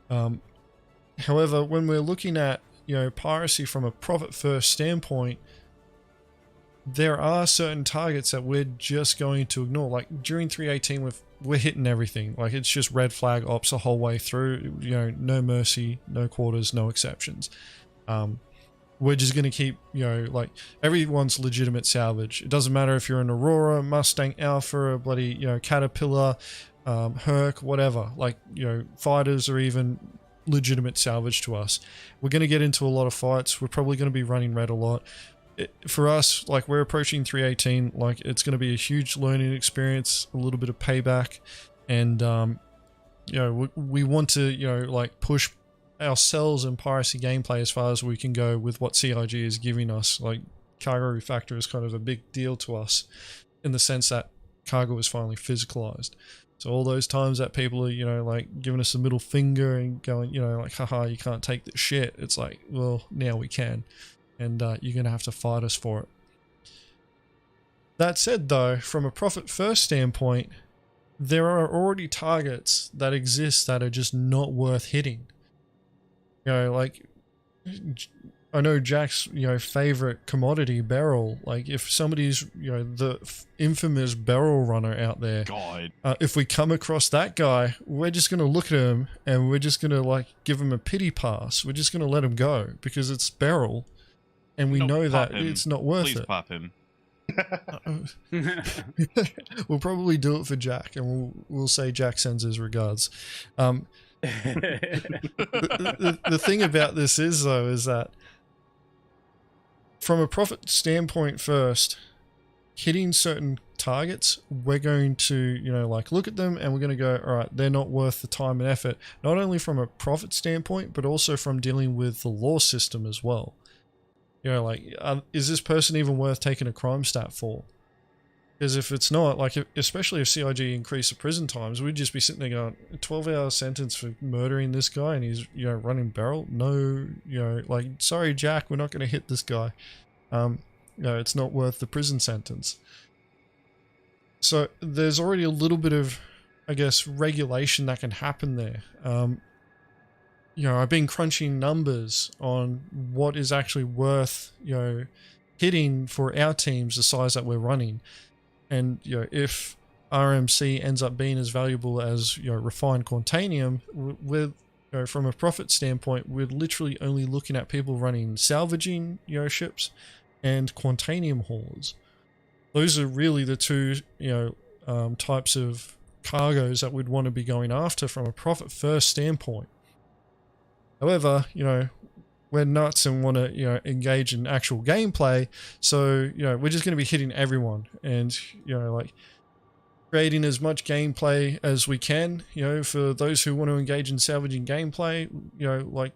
However, when we're looking at, you know, piracy from a profit first standpoint, there are certain targets that we're just going to ignore. Like during 318, we're hitting everything. Like it's just red flag ops the whole way through. You know, no mercy, no quarters, no exceptions. We're just going to keep, you know, like everyone's legitimate salvage. It doesn't matter if you're an Aurora, Mustang Alpha, a bloody, you know, Caterpillar, Herc, whatever. Like, you know, fighters are even legitimate salvage to us. We're going to get into a lot of fights. We're probably going to be running red a lot. For us, like, we're approaching 318, like it's going to be a huge learning experience, a little bit of payback, and you know, we want to, you know, like push ourselves and piracy gameplay as far as we can go with what CIG is giving us. Like, cargo refactor is kind of a big deal to us in the sense that cargo is finally physicalized. So all those times that people are, you know, like giving us a middle finger and going, you know, like, haha, you can't take this shit. It's like, well, now we can. And you're going to have to fight us for it. That said, though, from a profit first standpoint, there are already targets that exist that are just not worth hitting. You know, like, I know Jack's, you know, favorite commodity, barrel. Like, if somebody's, you know, the infamous barrel runner out there, God. if we come across that guy, we're just going to look at him and we're just going to, like, give him a pity pass. We're just going to let him go because it's barrel. And we No, know pop that him. it's not worth Please it. pop him. We'll probably do it for Jack, and we'll say Jack sends his regards. The thing about this is, though, is that from a profit standpoint first, hitting certain targets, we're going to, you know, like look at them and we're going to go, all right, they're not worth the time and effort, not only from a profit standpoint, but also from dealing with the law system as well. You know, like, is this person even worth taking a crime stat for? Because if it's not, like, especially if CIG increased the prison times, we'd just be sitting there going, a 12-hour sentence for murdering this guy and he's, you know, running barrel? No, you know, like, sorry, Jack, we're not going to hit this guy. You know, it's not worth the prison sentence. So there's already a little bit of, I guess, regulation that can happen there. You know, I've been crunching numbers on what is actually worth, you know, hitting for our teams the size that we're running. And, you know, if RMC ends up being as valuable as, you know, refined Quantanium, with, you know, from a profit standpoint, we're literally only looking at people running salvaging, you know, ships and Quantanium haulers. Those are really the two, you know, types of cargoes that we'd want to be going after from a profit first standpoint. However, you know, we're nuts and want to, you know, engage in actual gameplay. So, you know, we're just going to be hitting everyone and, you know, like creating as much gameplay as we can, you know, for those who want to engage in salvaging gameplay, you know, like,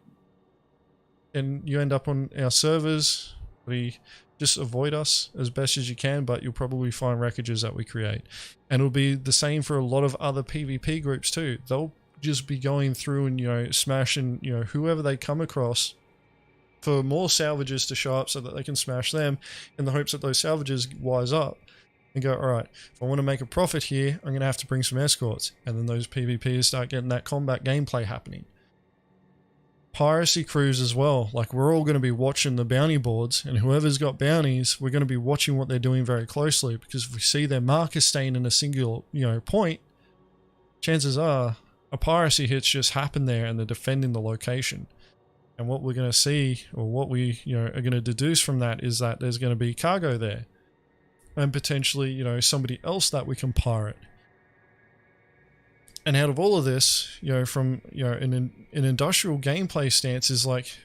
and you end up on our servers, we just avoid us as best as you can, but you'll probably find wreckages that we create. And it'll be the same for a lot of other PvP groups too. They'll just be going through and, you know, smashing, you know, whoever they come across for more salvages to show up so that they can smash them in the hopes that those salvages wise up and go, all right, if I want to make a profit here, I'm going to have to bring some escorts. And then those PvPs start getting that combat gameplay happening. Piracy crews as well. Like, we're all going to be watching the bounty boards, and whoever's got bounties, we're going to be watching what they're doing very closely, because if we see their marker staying in a single, you know, point, chances are a piracy hit's just happened there and they're defending the location. And what we're going to see, or what we, you know, are going to deduce from that, is that there's going to be cargo there and potentially, you know, somebody else that we can pirate. And out of all of this, you know, from, you know, an industrial gameplay stance is like,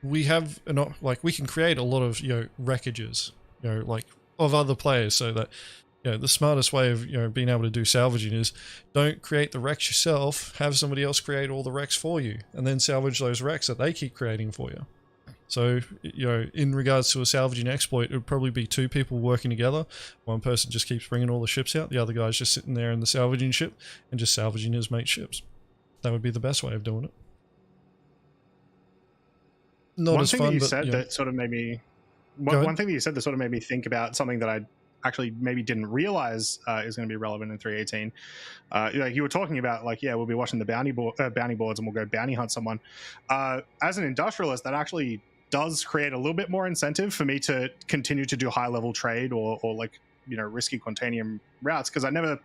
we have like, we can create a lot of, you know, wreckages, you know, like of other players, so that, you know, the smartest way of, you know, being able to do salvaging is don't create the wrecks yourself, have somebody else create all the wrecks for you, and then salvage those wrecks that they keep creating for you. So, you know, in regards to a salvaging exploit, it would probably be two people working together. One person just keeps bringing all the ships out. The other guy's just sitting there in the salvaging ship and just salvaging his mate's ships. That would be the best way of doing it. Not one as thing fun, that you but, said you know, that sort of made me... One thing that you said that sort of made me think about something that I actually maybe didn't realize is going to be relevant in 318. Like you were talking about, like, yeah, we'll be watching the bounty boards and we'll go bounty hunt someone. As an industrialist, that actually does create a little bit more incentive for me to continue to do high level trade or like, you know, risky Quantanium routes, because I never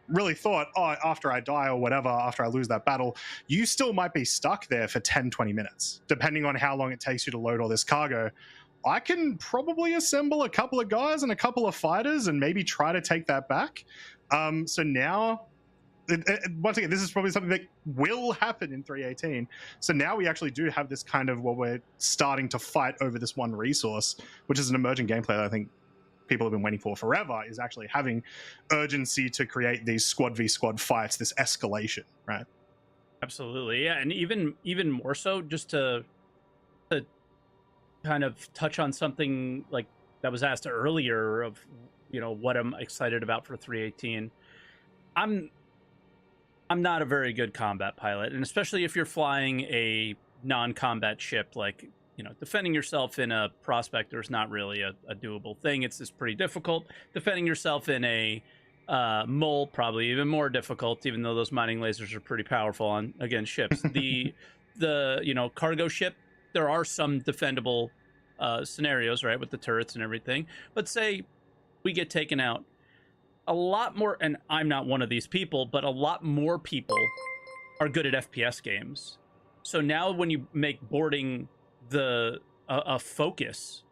really thought, oh, after I die or whatever, after I lose that battle, you still might be stuck there for 10-20 minutes depending on how long it takes you to load all this cargo. I can probably assemble a couple of guys and a couple of fighters and maybe try to take that back. So now, once again, this is probably something that will happen in 318. So now we actually do have this kind of, well, we're starting to fight over this one resource, which is an emerging gameplay that I think people have been waiting for forever, is actually having urgency to create these squad v squad fights, this escalation, right? Absolutely, yeah, and even more so, just to kind of touch on something like that was asked earlier of, you know, what I'm excited about for 318. I'm not a very good combat pilot, and especially if you're flying a non-combat ship, like, you know, defending yourself in a prospector is not really a doable thing. It's just pretty difficult. Defending yourself in a mole, probably even more difficult, even though those mining lasers are pretty powerful on, again, ships. The you know, cargo ship, there are some defendable scenarios, right, with the turrets and everything. But say we get taken out, a lot more, and I'm not one of these people, but a lot more people are good at FPS games. So now when you make boarding a focus,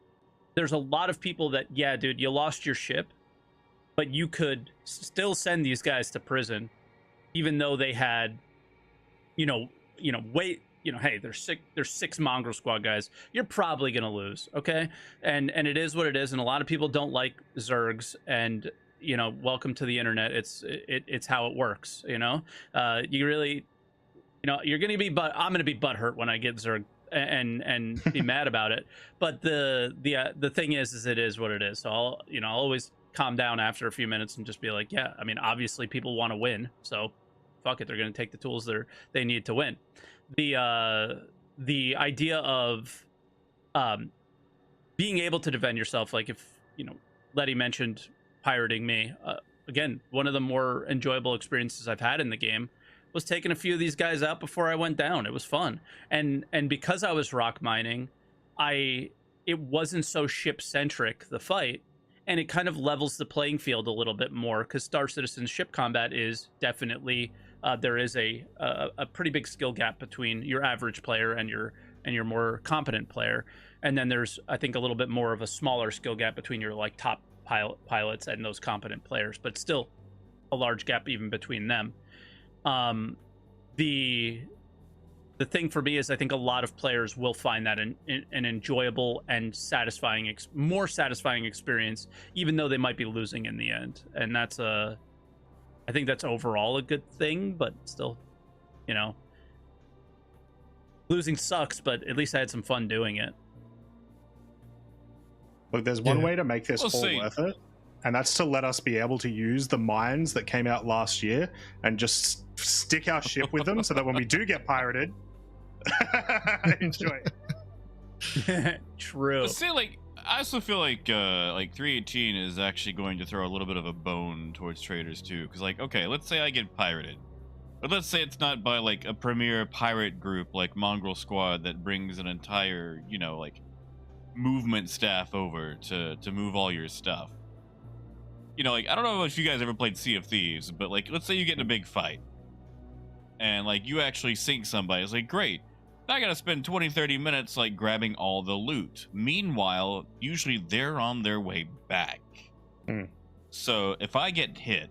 there's a lot of people that, yeah, dude, you lost your ship, but you could still send these guys to prison, even though they had, you know, hey, there's six Mongrel Squad guys. You're probably gonna lose, okay? And it is what it is. And a lot of people don't like Zergs. And welcome to the internet. It's how it works. You really, you're gonna be, but I'm gonna be butthurt when I get Zerg and be mad about it. But the thing is it is what it is. So I'll always calm down after a few minutes and just be like, yeah, I mean, obviously people want to win, so fuck it, they're going to take the tools they need to win. The idea of being able to defend yourself, like if Letty mentioned pirating me, again, one of the more enjoyable experiences I've had in the game was taking a few of these guys out before I went down. It was fun, and because I was rock mining, it wasn't so ship centric, the fight, and it kind of levels the playing field a little bit more, because Star Citizen's ship combat is definitely there is a pretty big skill gap between your average player and your more competent player, and then there's, I think, a little bit more of a smaller skill gap between your like top pilots and those competent players, but still a large gap even between them. The thing for me is I think a lot of players will find that an enjoyable and satisfying, more satisfying experience, even though they might be losing in the end. And I think that's overall a good thing, but still, losing sucks, but at least I had some fun doing it. Look, there's one way to make this all worth it, and that's to let us be able to use the mines that came out last year and just stick our ship with them so that when we do get pirated, enjoy it. True. But see, I also feel like 318 is actually going to throw a little bit of a bone towards traders too, because okay, let's say I get pirated, but let's say it's not by like a premier pirate group like Mongrel Squad that brings an entire movement staff over to move all your stuff. I don't know if you guys ever played Sea of Thieves, but let's say you get in a big fight and you actually sink somebody. It's great, I gotta spend 20-30 minutes grabbing all the loot. Meanwhile, usually they're on their way back. So if I get hit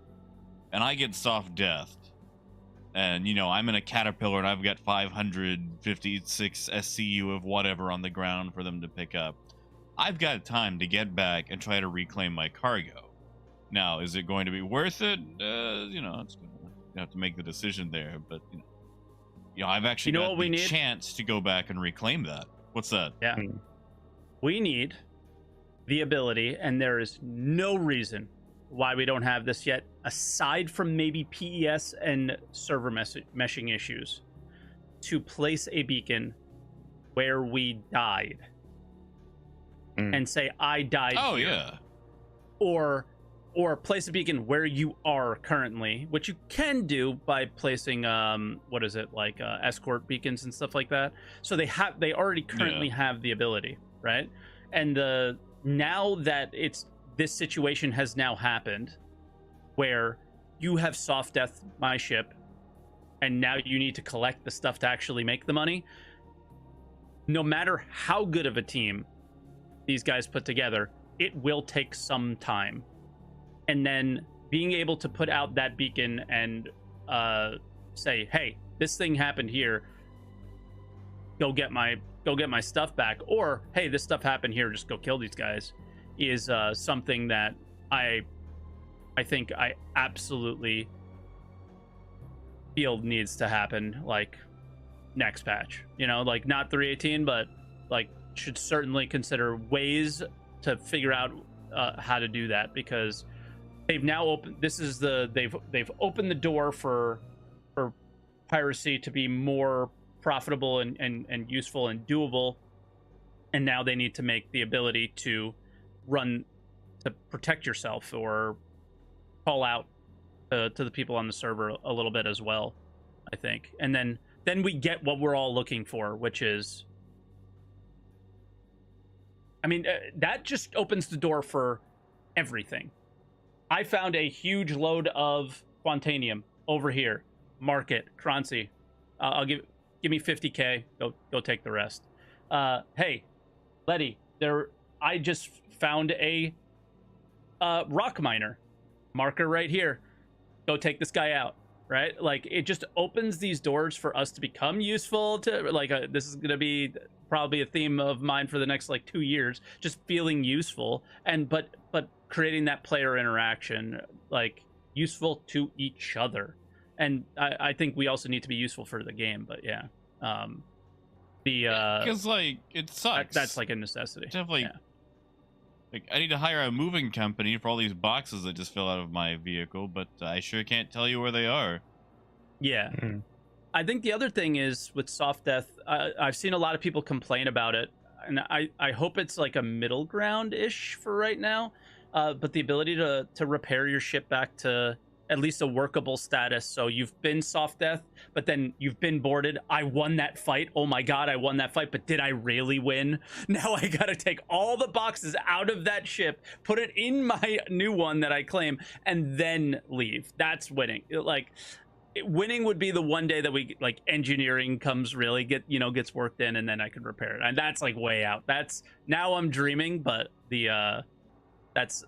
and I get soft death and I'm in a caterpillar and I've got 556 SCU of whatever on the ground for them to pick up, I've got time to get back and try to reclaim my cargo. Now, is it going to be worth it? It's gonna have to make the decision there, but I've actually got the chance to go back and reclaim that. What's that? Yeah. We need the ability, and there is no reason why we don't have this yet, aside from maybe PES and server meshing issues, to place a beacon where we died and say, I died here. Yeah. Or place a beacon where you are currently, which you can do by placing escort beacons and stuff like that. So they already currently have the ability, right? And now that this situation has now happened, where you have soft death my ship, and now you need to collect the stuff to actually make the money. No matter how good of a team these guys put together, it will take some time. And then being able to put out that beacon and say, hey, this thing happened here, go get my stuff back, or hey, this stuff happened here, just go kill these guys, is something that I think I absolutely feel needs to happen next patch. Not 318, but should certainly consider ways to figure out how to do that, because they've now opened. They've opened the door for piracy to be more profitable and useful and doable, and now they need to make the ability to protect yourself or call out to the people on the server a little bit as well, I think. And then we get what we're all looking for, which is, that just opens the door for everything. I found a huge load of Quantanium over here. Market, Croncy. I'll give me 50k. Go take the rest. Hey, Letty, I just found a rock miner. Marker right here. Go take this guy out. right? Like it just opens these doors for us to become useful to like this is going to be probably a theme of mine for the next like 2 years, just feeling useful and but creating that player interaction, like useful to each other. And I think we also need to be useful for the game, but yeah. Because like it sucks. That's like a necessity. Definitely. Yeah. Like I need to hire a moving company for all these boxes that just fell out of my vehicle, but I sure can't tell you where they are. Yeah. Mhm. I think the other thing is with soft death, I've seen a lot of people complain about it, and I hope it's like a middle ground ish for right now. But the ability to repair your ship back to at least a workable status. So you've been soft death, but then you've been boarded. I won that fight. Oh my god, I won that fight, but did I really win? Now I gotta take all the boxes out of that ship, put it in my new one that I claim, and then leave. That's winning. Like winning would be the one day that we like engineering comes really gets worked in, and then I could repair it. And that's like way out. That's now I'm dreaming, but the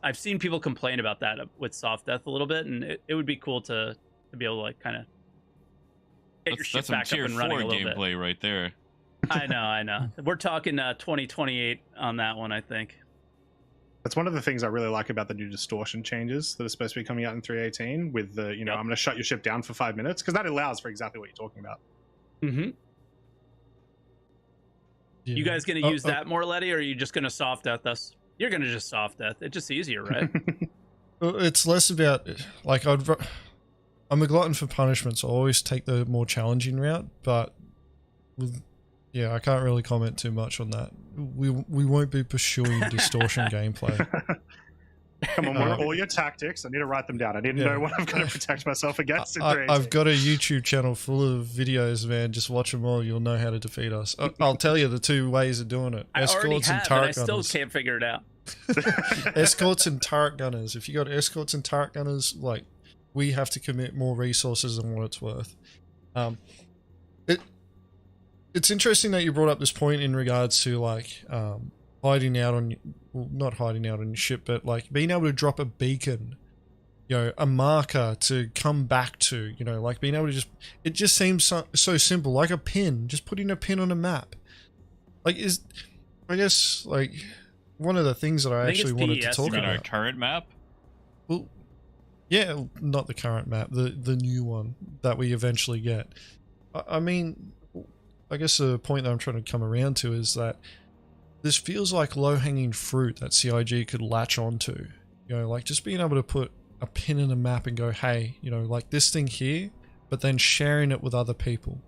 I've seen people complain about that with soft death a little bit, and it would be cool to be able to like kind of get your shit back up and running a little bit. Gameplay right there. I know. We're talking 2028 on that one, I think. That's one of the things I really like about the new distortion changes that are supposed to be coming out in 3.18 with the, I'm going to shut your ship down for 5 minutes, because that allows for exactly what you're talking about. Mm-hmm. Yeah. You guys going to use that more, Letty, or are you just going to soft death us? You're going to just soft death. It's just easier, right? It's less about like I'm a glutton for punishment, so I always take the more challenging route. But yeah, I can't really comment too much on that. We won't be pursuing distortion gameplay. Come on, what are all your tactics? I need to write them down. I need to know what I'm going to protect myself against. I've got a YouTube channel full of videos, man. Just watch them all. You'll know how to defeat us. I'll tell you the 2 ways of doing it. Escorts and turret gunners. I still can't figure it out. Escorts and turret gunners. If you got escorts and turret gunners, like, we have to commit more resources than what it's worth. It's interesting that you brought up this point in regards to like hiding out on, well, not hiding out on your ship, but like being able to drop a beacon, a marker to come back to, like being able to it just seems so simple, like a pin, just putting a pin on a map. Like I guess like one of the things that I actually wanted to talk about. Our current map? Well, yeah, not the current map, the new one that we eventually get. I mean, I guess the point that I'm trying to come around to is that this feels like low-hanging fruit that CIG could latch onto. Like just being able to put a pin in a map and go, hey, like this thing here, but then sharing it with other people.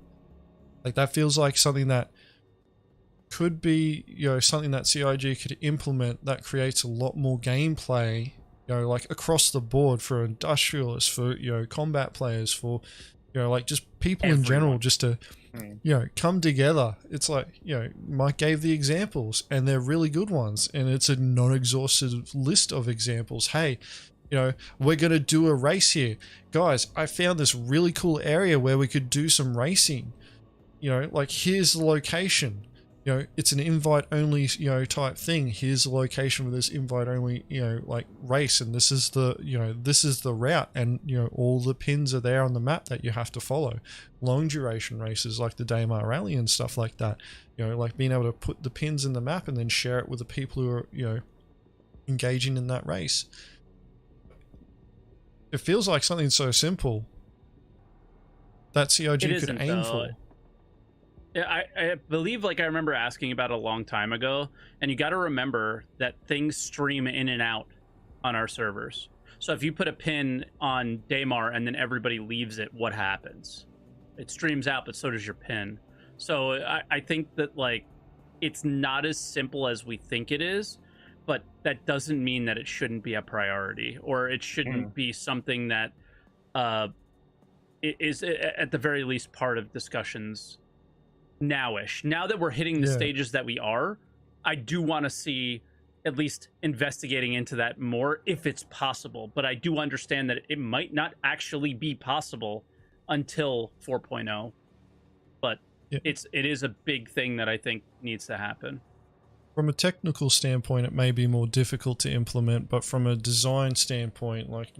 Like that feels like something that could be, something that CIG could implement that creates a lot more gameplay, like across the board for industrialists, for, combat players, for, like just people in general, just to, come together. It's like, Mike gave the examples and they're really good ones. And it's a non-exhaustive list of examples. Hey, we're going to do a race here. Guys, I found this really cool area where we could do some racing. Like here's the location. It's an invite only, type thing. Here's the location for this invite only, like race. And this is the, this is the route. And, all the pins are there on the map that you have to follow. Long duration races like the Daymar Rally and stuff like that. Like being able to put the pins in the map and then share it with the people who are, engaging in that race. It feels like something so simple that CIG could aim for. I believe, like, I remember asking about it a long time ago, and you got to remember that things stream in and out on our servers. So if you put a pin on Daymar and then everybody leaves it, what happens? It streams out, but so does your pin. So I think that, like, it's not as simple as we think it is, but that doesn't mean that it shouldn't be a priority, or it shouldn't be something that is at the very least part of discussions now-ish. Now that we're hitting the stages that we are, I do want to see at least investigating into that more if it's possible. But I do understand that it might not actually be possible until 4.0. But it is a big thing that I think needs to happen. From a technical standpoint, it may be more difficult to implement, but from a design standpoint, like,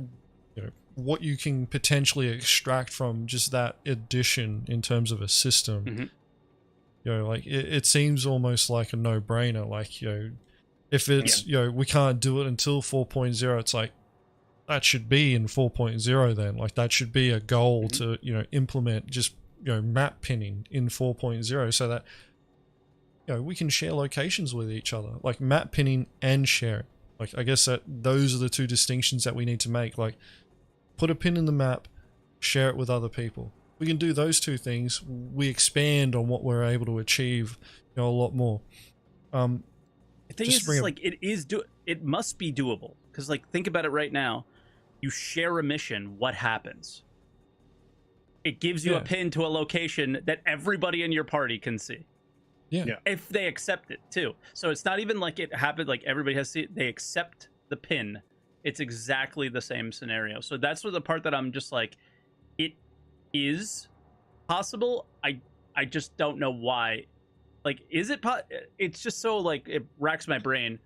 what you can potentially extract from just that addition in terms of a system. Mm-hmm. You know, like it seems almost like a no-brainer. Like, you know, if it's, you know, we can't do it until 4.0, it's like, that should be in 4.0 then. Like, that should be a goal to, you know, implement just, you know, map pinning in 4.0 so that, you know, we can share locations with each other. Like, map pinning and sharing. Like, I guess that those are the two distinctions that we need to make. Like, put a pin in the map, share it with other people. We can do those two things. We expand on what we're able to achieve, you know, a lot more. The thing is, like, it must be doable. Because, like, think about it right now. You share a mission, what happens? It gives you a pin to a location that everybody in your party can see. Yeah. If they accept it, too. So it's not even like it happened, like, everybody has to see it. They accept the pin. It's exactly the same scenario. So that's the part that I'm just like, it is possible. I just don't know why. Like, is it it's just so, like, it racks my brain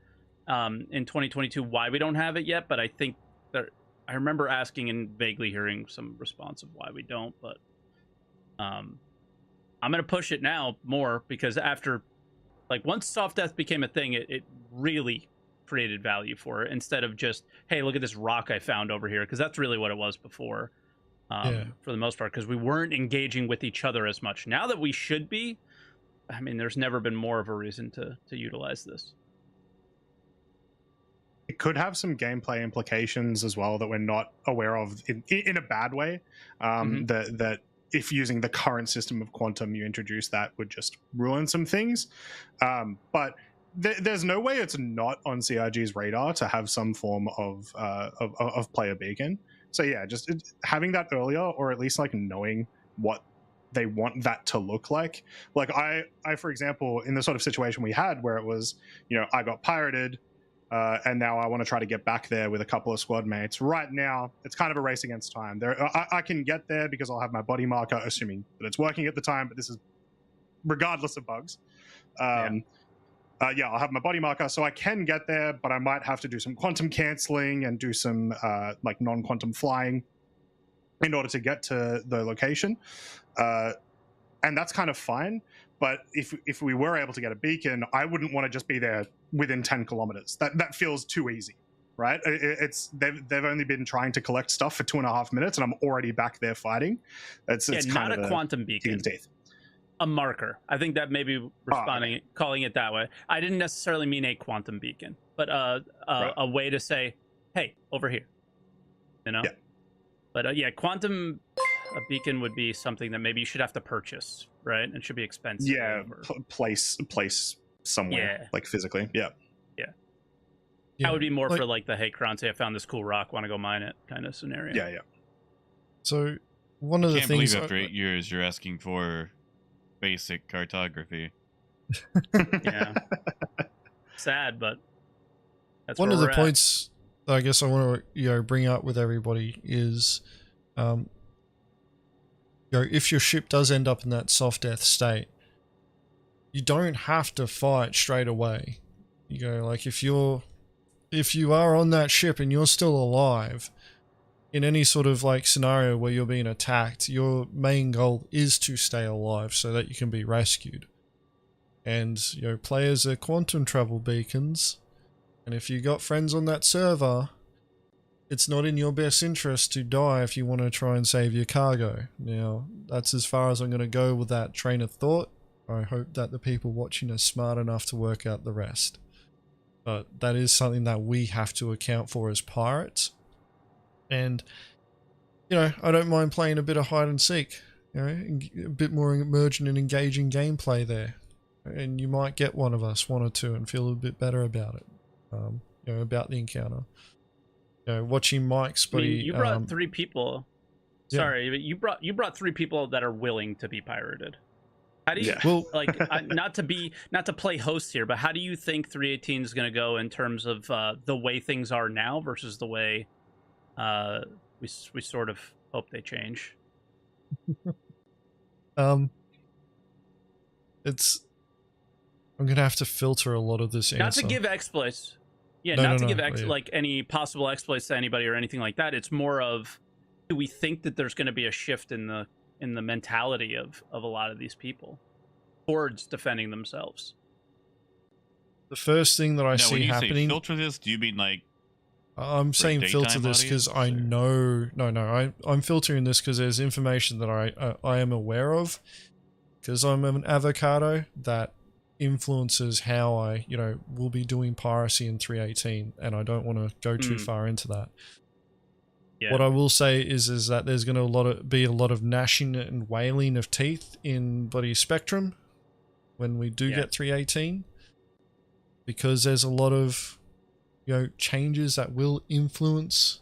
in 2022 why we don't have it yet. But I think that I remember asking and vaguely hearing some response of why we don't. But I'm gonna push it now more, because after, like, once soft death became a thing, it really created value for it, instead of just, hey, look at this rock I found over here, because that's really what it was before, for the most part, because we weren't engaging with each other as much. Now that we should be, I mean, there's never been more of a reason to utilize this. It could have some gameplay implications as well that we're not aware of in a bad way. That if using the current system of quantum you introduce, that would just ruin some things. But there's no way it's not on CRG's radar to have some form of player beacon. So yeah, just having that earlier, or at least like knowing what they want that to look like. Like I for example, in the sort of situation we had where it was, you know, I got pirated, and now I want to try to get back there with a couple of squad mates. Right now, it's kind of a race against time. I can get there because I'll have my body marker, assuming that it's working at the time, but this is regardless of bugs. I'll have my body marker, so I can get there, but I might have to do some quantum canceling and do some like non-quantum flying in order to get to the location. And that's kind of fine. But if we were able to get a beacon, I wouldn't want to just be there within 10 kilometers. That feels too easy, right? They've only been trying to collect stuff for 2.5 minutes, and I'm already back there fighting. It's not kind of a quantum beacon. A marker. I think that maybe calling it that way. I didn't necessarily mean a quantum beacon, but a way to say, hey, over here. You know? Yeah. But quantum a beacon would be something that maybe you should have to purchase, right? It should be expensive. Yeah, place somewhere, like physically. Yeah. That would be more for like the, hey, Kranze, I found this cool rock, want to go mine it kind of scenario. Yeah. So one of the things... I can't believe after 8 years you're asking for basic cartography. Yeah. Sad, but that's one of the points that I guess I want to bring up with everybody is if your ship does end up in that soft death state, you don't have to fight straight away. Like if you are on that ship and you're still alive, in any sort of like scenario where you're being attacked, your main goal is to stay alive so that you can be rescued. And players are quantum travel beacons, and if you got friends on that server, it's not in your best interest to die if you want to try and save your cargo. Now, that's as far as I'm going to go with that train of thought. I hope that the people watching are smart enough to work out the rest. But that is something that we have to account for as pirates. And, I don't mind playing a bit of hide and seek, a bit more emergent and engaging gameplay there. And you might get one of us, one or two, and feel a bit better about it, about the encounter. Watching Mike's buddy. You brought 3 people. Sorry, but you brought 3 people that are willing to be pirated. How do you not to play host here, but how do you think 318 is going to go in terms of the way things are now versus the way we sort of hope they change? I'm gonna have to filter a lot of this answer. Not to give exploits. Yeah, like any possible exploits to anybody or anything like that. It's more of do we think that there's going to be a shift in the mentality of a lot of these people towards defending themselves? The first thing that I Now, see when you say happening, filter this, do you mean like I'm saying filter daytime this because I audience, or- know, I'm filtering this because there's information that I am aware of, because I'm an avocado that influences how I, will be doing piracy in 318, and I don't want to go too far into that. Yeah. What I will say is that there's going to be a lot of gnashing and wailing of teeth in bloody Spectrum when we do get 318, because there's a lot of changes that will influence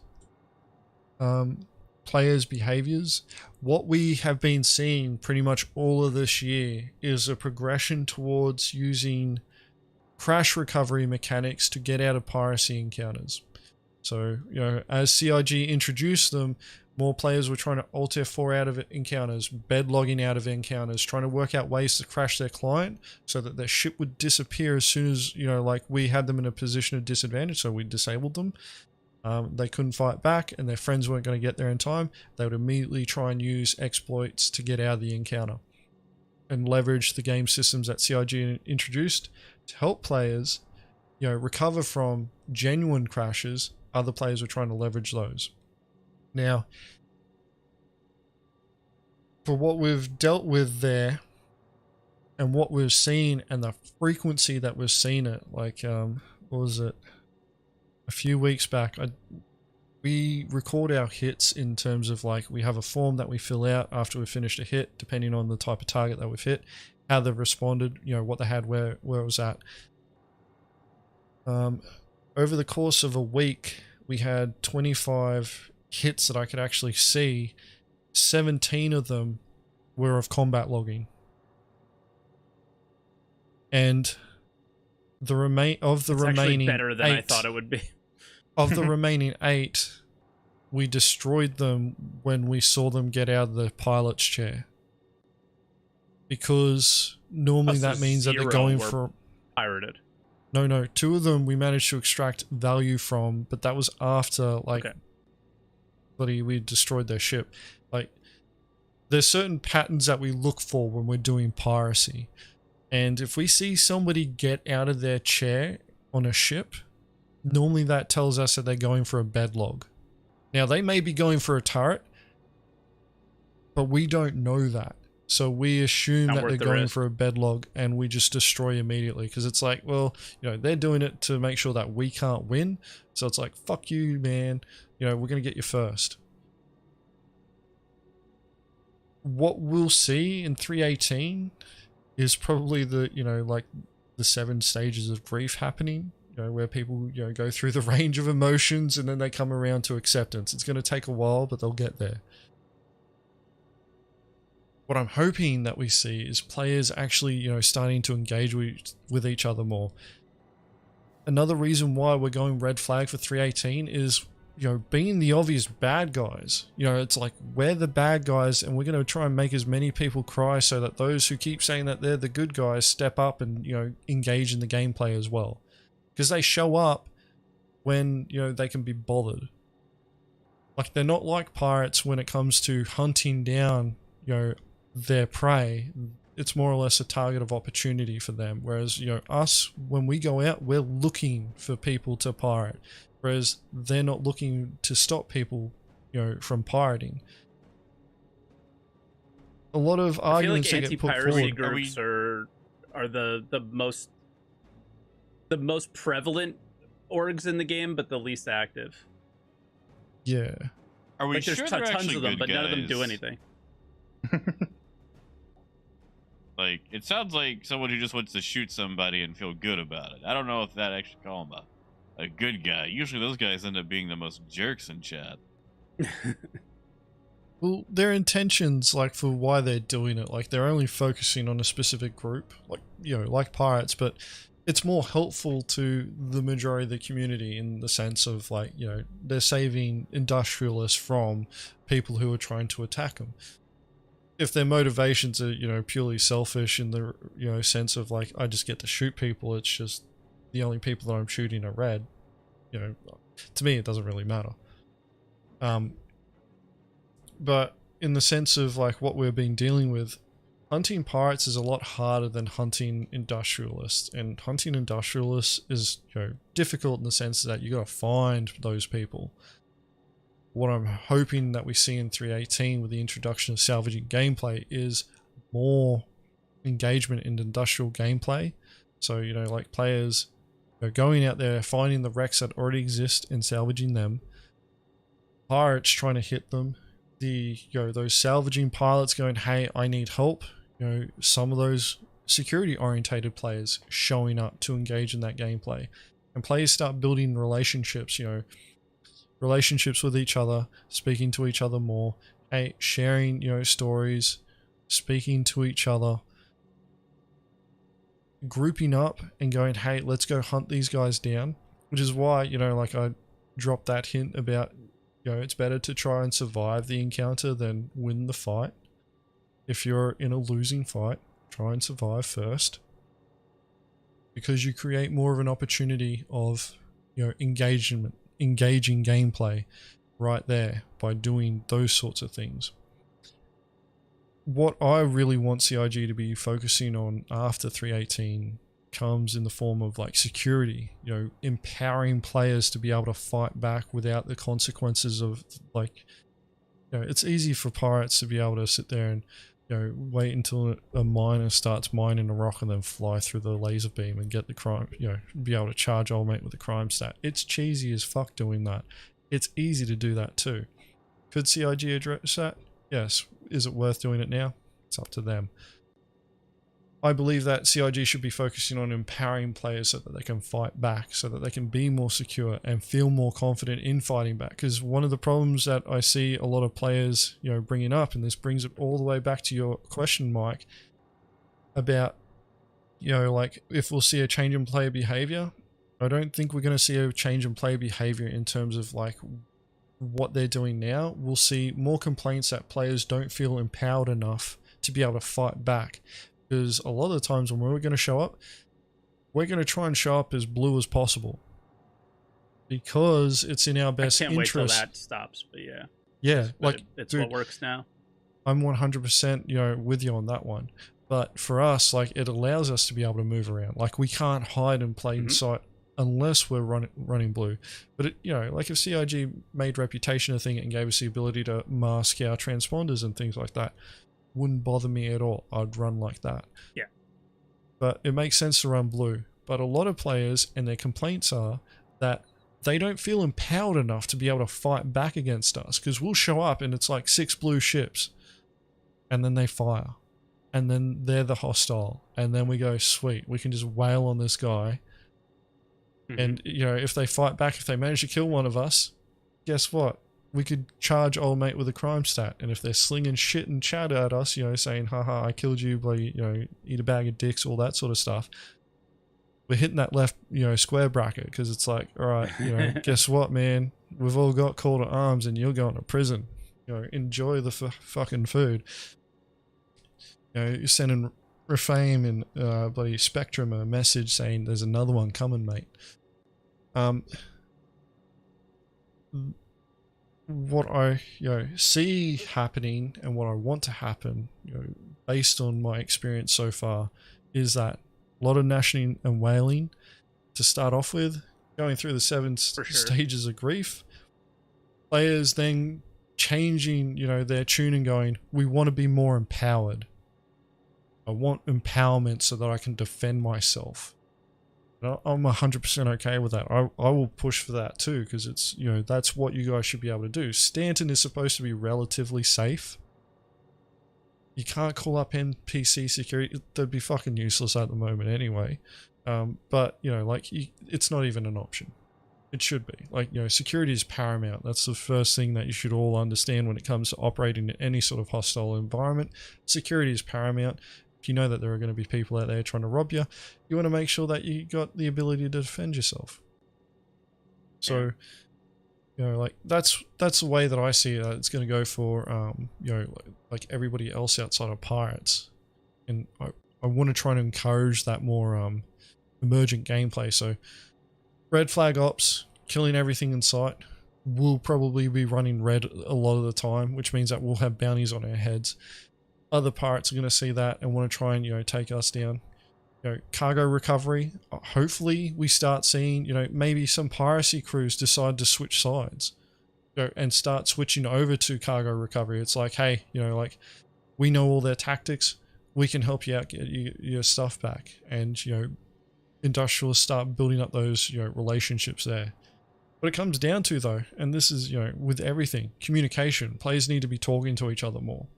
players' behaviors. What we have been seeing pretty much all of this year is a progression towards using crash recovery mechanics to get out of piracy encounters. So, as CIG introduced them, more players were trying to Alt F4 out of encounters, bed logging out of encounters, trying to work out ways to crash their client so that their ship would disappear as soon as, we had them in a position of disadvantage, so we disabled them. They couldn't fight back and their friends weren't going to get there in time. They would immediately try and use exploits to get out of the encounter and leverage the game systems that CIG introduced to help players, recover from genuine crashes. Other players were trying to leverage those. Now, for what we've dealt with there and what we've seen and the frequency that we've seen it, like, what was it? A few weeks back, we record our hits in terms of we have a form that we fill out after we've finished a hit, depending on the type of target that we've hit, how they've responded, what they had, where it was at. Over the course of a week, we had 25 hits that I could actually see. 17 of them were of combat logging. And the remaining better than 8, I thought it would be. of the remaining 8, we destroyed them when we saw them get out of the pilot's chair. Because normally that means that they're going for pirated. No, 2 of them we managed to extract value from, but that was after we destroyed their ship. There's certain patterns that we look for when we're doing piracy. And if we see somebody get out of their chair on a ship, normally that tells us that they're going for a bed log. Now, they may be going for a turret, but we don't know that. So we assume that they're going for a bed log, and we just destroy immediately. Because it's they're doing it to make sure that we can't win. So it's like, fuck you, man. We're going to get you first. What we'll see in 318 is probably the 7 stages of grief happening, where people, go through the range of emotions and then they come around to acceptance. It's going to take a while, but they'll get there. What I'm hoping that we see is players actually, starting to engage with each other more. Another reason why we're going red flag for 318 is, being the obvious bad guys. It's like, we're the bad guys and we're going to try and make as many people cry so that those who keep saying that they're the good guys step up and, engage in the gameplay as well. Because they show up when, they can be bothered. They're not like pirates when it comes to hunting down, their prey. It's more or less a target of opportunity for them. Whereas, us, when we go out, we're looking for people to pirate. Whereas they're not looking to stop people, from pirating. A lot of arguments that get put forward. Groups are the most prevalent orgs in the game, but the least active. Yeah. Are we sure there's they're tons actually of them, good but guys? none of them do anything. It sounds like someone who just wants to shoot somebody and feel good about it. I don't know if that actually call him a good guy. Usually those guys end up being the most jerks in chat. Well, their intentions, for why they're doing it, they're only focusing on a specific group, like pirates, but it's more helpful to the majority of the community in the sense of, they're saving industrialists from people who are trying to attack them. If their motivations are, purely selfish in the, sense of, I just get to shoot people, it's just the only people that I'm shooting are red, to me, it doesn't really matter. but in the sense of like what we've been dealing with, hunting pirates is a lot harder than hunting industrialists, and hunting industrialists is, you know, difficult in the sense that you got to find those people. What I'm hoping that we see in 3.18 with the introduction of salvaging gameplay is more engagement in industrial gameplay. So, you know, like players, you know, going out there, finding the wrecks that already exist and salvaging them, pirates trying to hit them, the, you know, those salvaging pilots going, hey, I need help. You know, some of those security orientated players showing up to engage in that gameplay, and players start building relationships, you know, relationships with each other, speaking to each other more, hey, sharing, you know, stories, speaking to each other, grouping up and going, hey, let's go hunt these guys down. Which is why, you know, like I dropped that hint about, you know, it's better to try and survive the encounter than win the fight. If you're in a losing fight, try and survive first, because you create more of an opportunity of, you know, engaging gameplay right there by doing those sorts of things. What I really want CIG to be focusing on after 3.18 comes in the form of like security, you know, empowering players to be able to fight back without the consequences of, like, you know, it's easy for pirates to be able to sit there and, you know, wait until a miner starts mining a rock and then fly through the laser beam and get the crime, you know, be able to charge old mate with the crime stat. It's cheesy as fuck doing that. It's easy to do that too. Could CIG address that? Yes. Is it worth doing it now? It's up to them. I believe that CIG should be focusing on empowering players so that they can fight back, so that they can be more secure and feel more confident in fighting back. Because one of the problems that I see a lot of players, you know, bringing up, and this brings it all the way back to your question, Mike, about, you know, like if we'll see a change in player behavior. I don't think we're going to see a change in player behavior in terms of like what they're doing now. We'll see more complaints that players don't feel empowered enough to be able to fight back. Because a lot of the times when we're going to show up, we're going to try and show up as blue as possible, because it's in our best I can't interest. wait till that stops, but yeah. Yeah, But like it's dude, what works now. I'm 100%, you know, with you on that one. But for us, like, it allows us to be able to move around. Like, we can't hide and play in sight unless we're running blue. But it, you know, like if CIG made reputation a thing and gave us the ability to mask our transponders and things like that, wouldn't bother me at all. I'd run like that. Yeah. But it makes sense to run blue. But a lot of players, and their complaints are that they don't feel empowered enough to be able to fight back against us, because we'll show up and it's like 6 blue ships and then they fire and then they're the hostile, and then we go, sweet, we can just wail on this guy. And, you know, if they fight back, if they manage to kill one of us, guess what? We could charge old mate with a crime stat. And if they're slinging shit and chat at us, you know, saying, haha, I killed you, bloody, you know, eat a bag of dicks, all that sort of stuff, we're hitting that left, you know, square bracket, because it's like, all right, you know, guess what, man? We've all got call to arms and you're going to prison. You know, enjoy the fucking food. You know, you're sending Refame and bloody Spectrum a message saying there's another one coming, mate. What I, you know, see happening and what I want to happen, you know, based on my experience so far, is that a lot of gnashing and wailing to start off with, going through the 7 stages of grief. Players then changing, you know, their tune and going, we want to be more empowered. I want empowerment so that I can defend myself. I'm 100% okay with that. I will push for that too, because it's, you know, that's what you guys should be able to do. Stanton is supposed to be relatively safe. You can't call up NPC security. They'd be fucking useless at the moment anyway. But, you know, like, it's not even an option. It should be. Like, you know, security is paramount. That's the first thing that you should all understand when it comes to operating in any sort of hostile environment. Security is paramount. If you know that there are going to be people out there trying to rob you, you want to make sure that you got the ability to defend yourself. So, you know, like, that's the way that I see it. It's going to go for, you know, like everybody else outside of pirates. And I want to try to encourage that more emergent gameplay. So, red flag ops, killing everything in sight. we'll probably be running red a lot of the time, which means that we'll have bounties on our heads. Other pirates are going to see that and want to try and, take us down. Cargo recovery, hopefully we start seeing, maybe some piracy crews decide to switch sides, and start switching over to cargo recovery. It's like, hey, we know all their tactics, we can help you out, get your stuff back. And, industrialists start building up those, relationships there. What it comes down to, though, and this is, with everything, communication. Players need to be talking to each other more.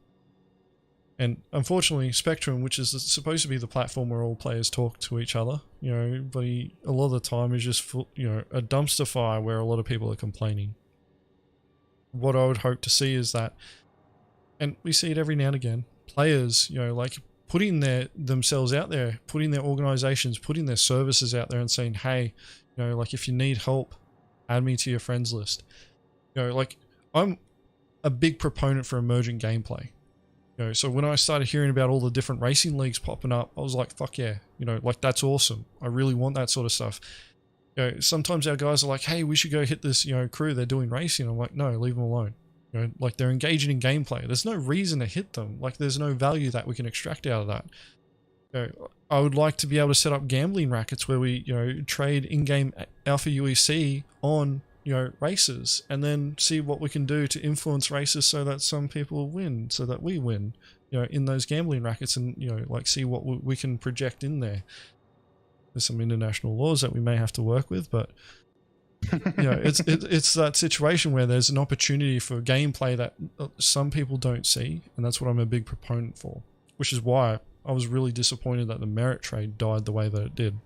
And unfortunately, Spectrum, which is supposed to be the platform where all players talk to each other, but a lot of the time is just full, a dumpster fire where a lot of people are complaining. What I would hope to see is that, and we see it every now and again, players, putting themselves out there, putting their organizations, putting their services out there and saying, hey, if you need help, add me to your friends list. I'm a big proponent for emergent gameplay. So when I started hearing about all the different racing leagues popping up, I was like, fuck yeah, that's awesome. I really want that sort of stuff. Sometimes our guys are like, hey, we should go hit this, crew, they're doing racing. I'm like, no, leave them alone. They're engaging in gameplay. There's no reason to hit them. There's no value that we can extract out of that. I would like to be able to set up gambling rackets where we, trade in-game Alpha UEC on, races, and then see what we can do to influence races so that some people win, so that we win, in those gambling rackets, and, see what we can project in there. There's some international laws that we may have to work with, but it's that situation where there's an opportunity for gameplay that some people don't see, and that's what I'm a big proponent for, which is why I was really disappointed that the merit trade died the way that it did.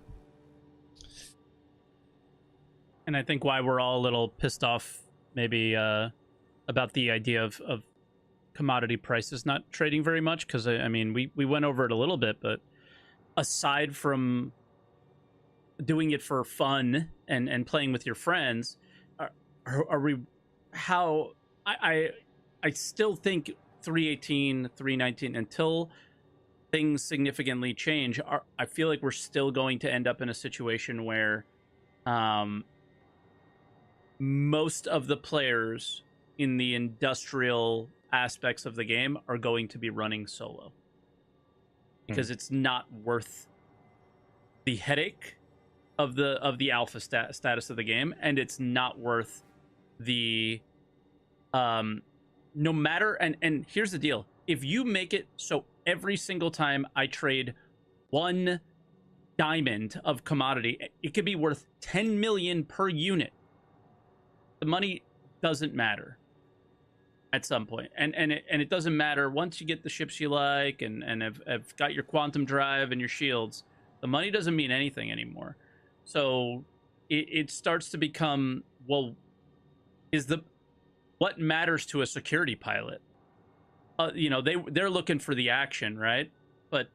And I think why we're all a little pissed off maybe about the idea of commodity prices not trading very much, because I mean we went over it a little bit, but aside from doing it for fun and playing with your friends, are we, how I still think 318, 319, until things significantly change, I feel like we're still going to end up in a situation where most of the players in the industrial aspects of the game are going to be running solo, because it's not worth the headache of the alpha status of the game, and it's not worth the no matter, and here's the deal: if you make it so every single time I trade 1 diamond of commodity, it could be worth 10 million per unit, the money doesn't matter at some point. And it doesn't matter once you get the ships you like and have got your quantum drive and your shields, the money doesn't mean anything anymore. So it starts to become, well, what matters to a security pilot? They're looking for the action, right? But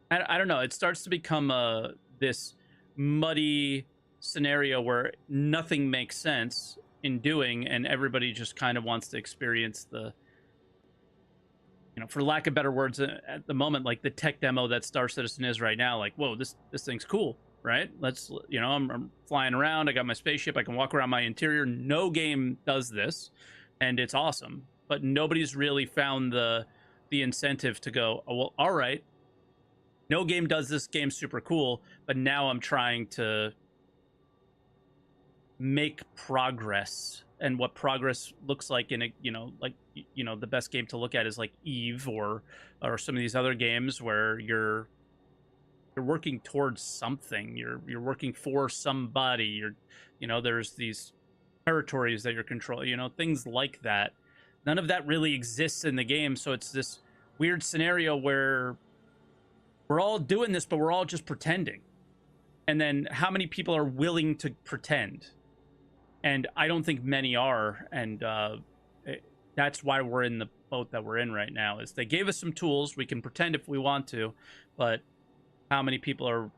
I don't know, it starts to become this muddy scenario where nothing makes sense in doing, and everybody just kind of wants to experience the, for lack of better words, at the moment, like the tech demo that Star Citizen is right now. Like, whoa, this thing's cool, right? Let's, I'm flying around, I got my spaceship, I can walk around my interior. No game does this, and it's awesome, but nobody's really found the incentive to go, oh, well, all right, no game does this, game's super cool, but now I'm trying to make progress. And what progress looks like in a, the best game to look at is like Eve or some of these other games where you're working towards something, you're working for somebody, there's these territories that you're controlling, things like that. None of that really exists in the game, so it's this weird scenario where we're all doing this, but we're all just pretending. And then how many people are willing to pretend? And I don't think many are, and that's why we're in the boat that we're in right now. Is they gave us some tools, we can pretend if we want to, but how many people are,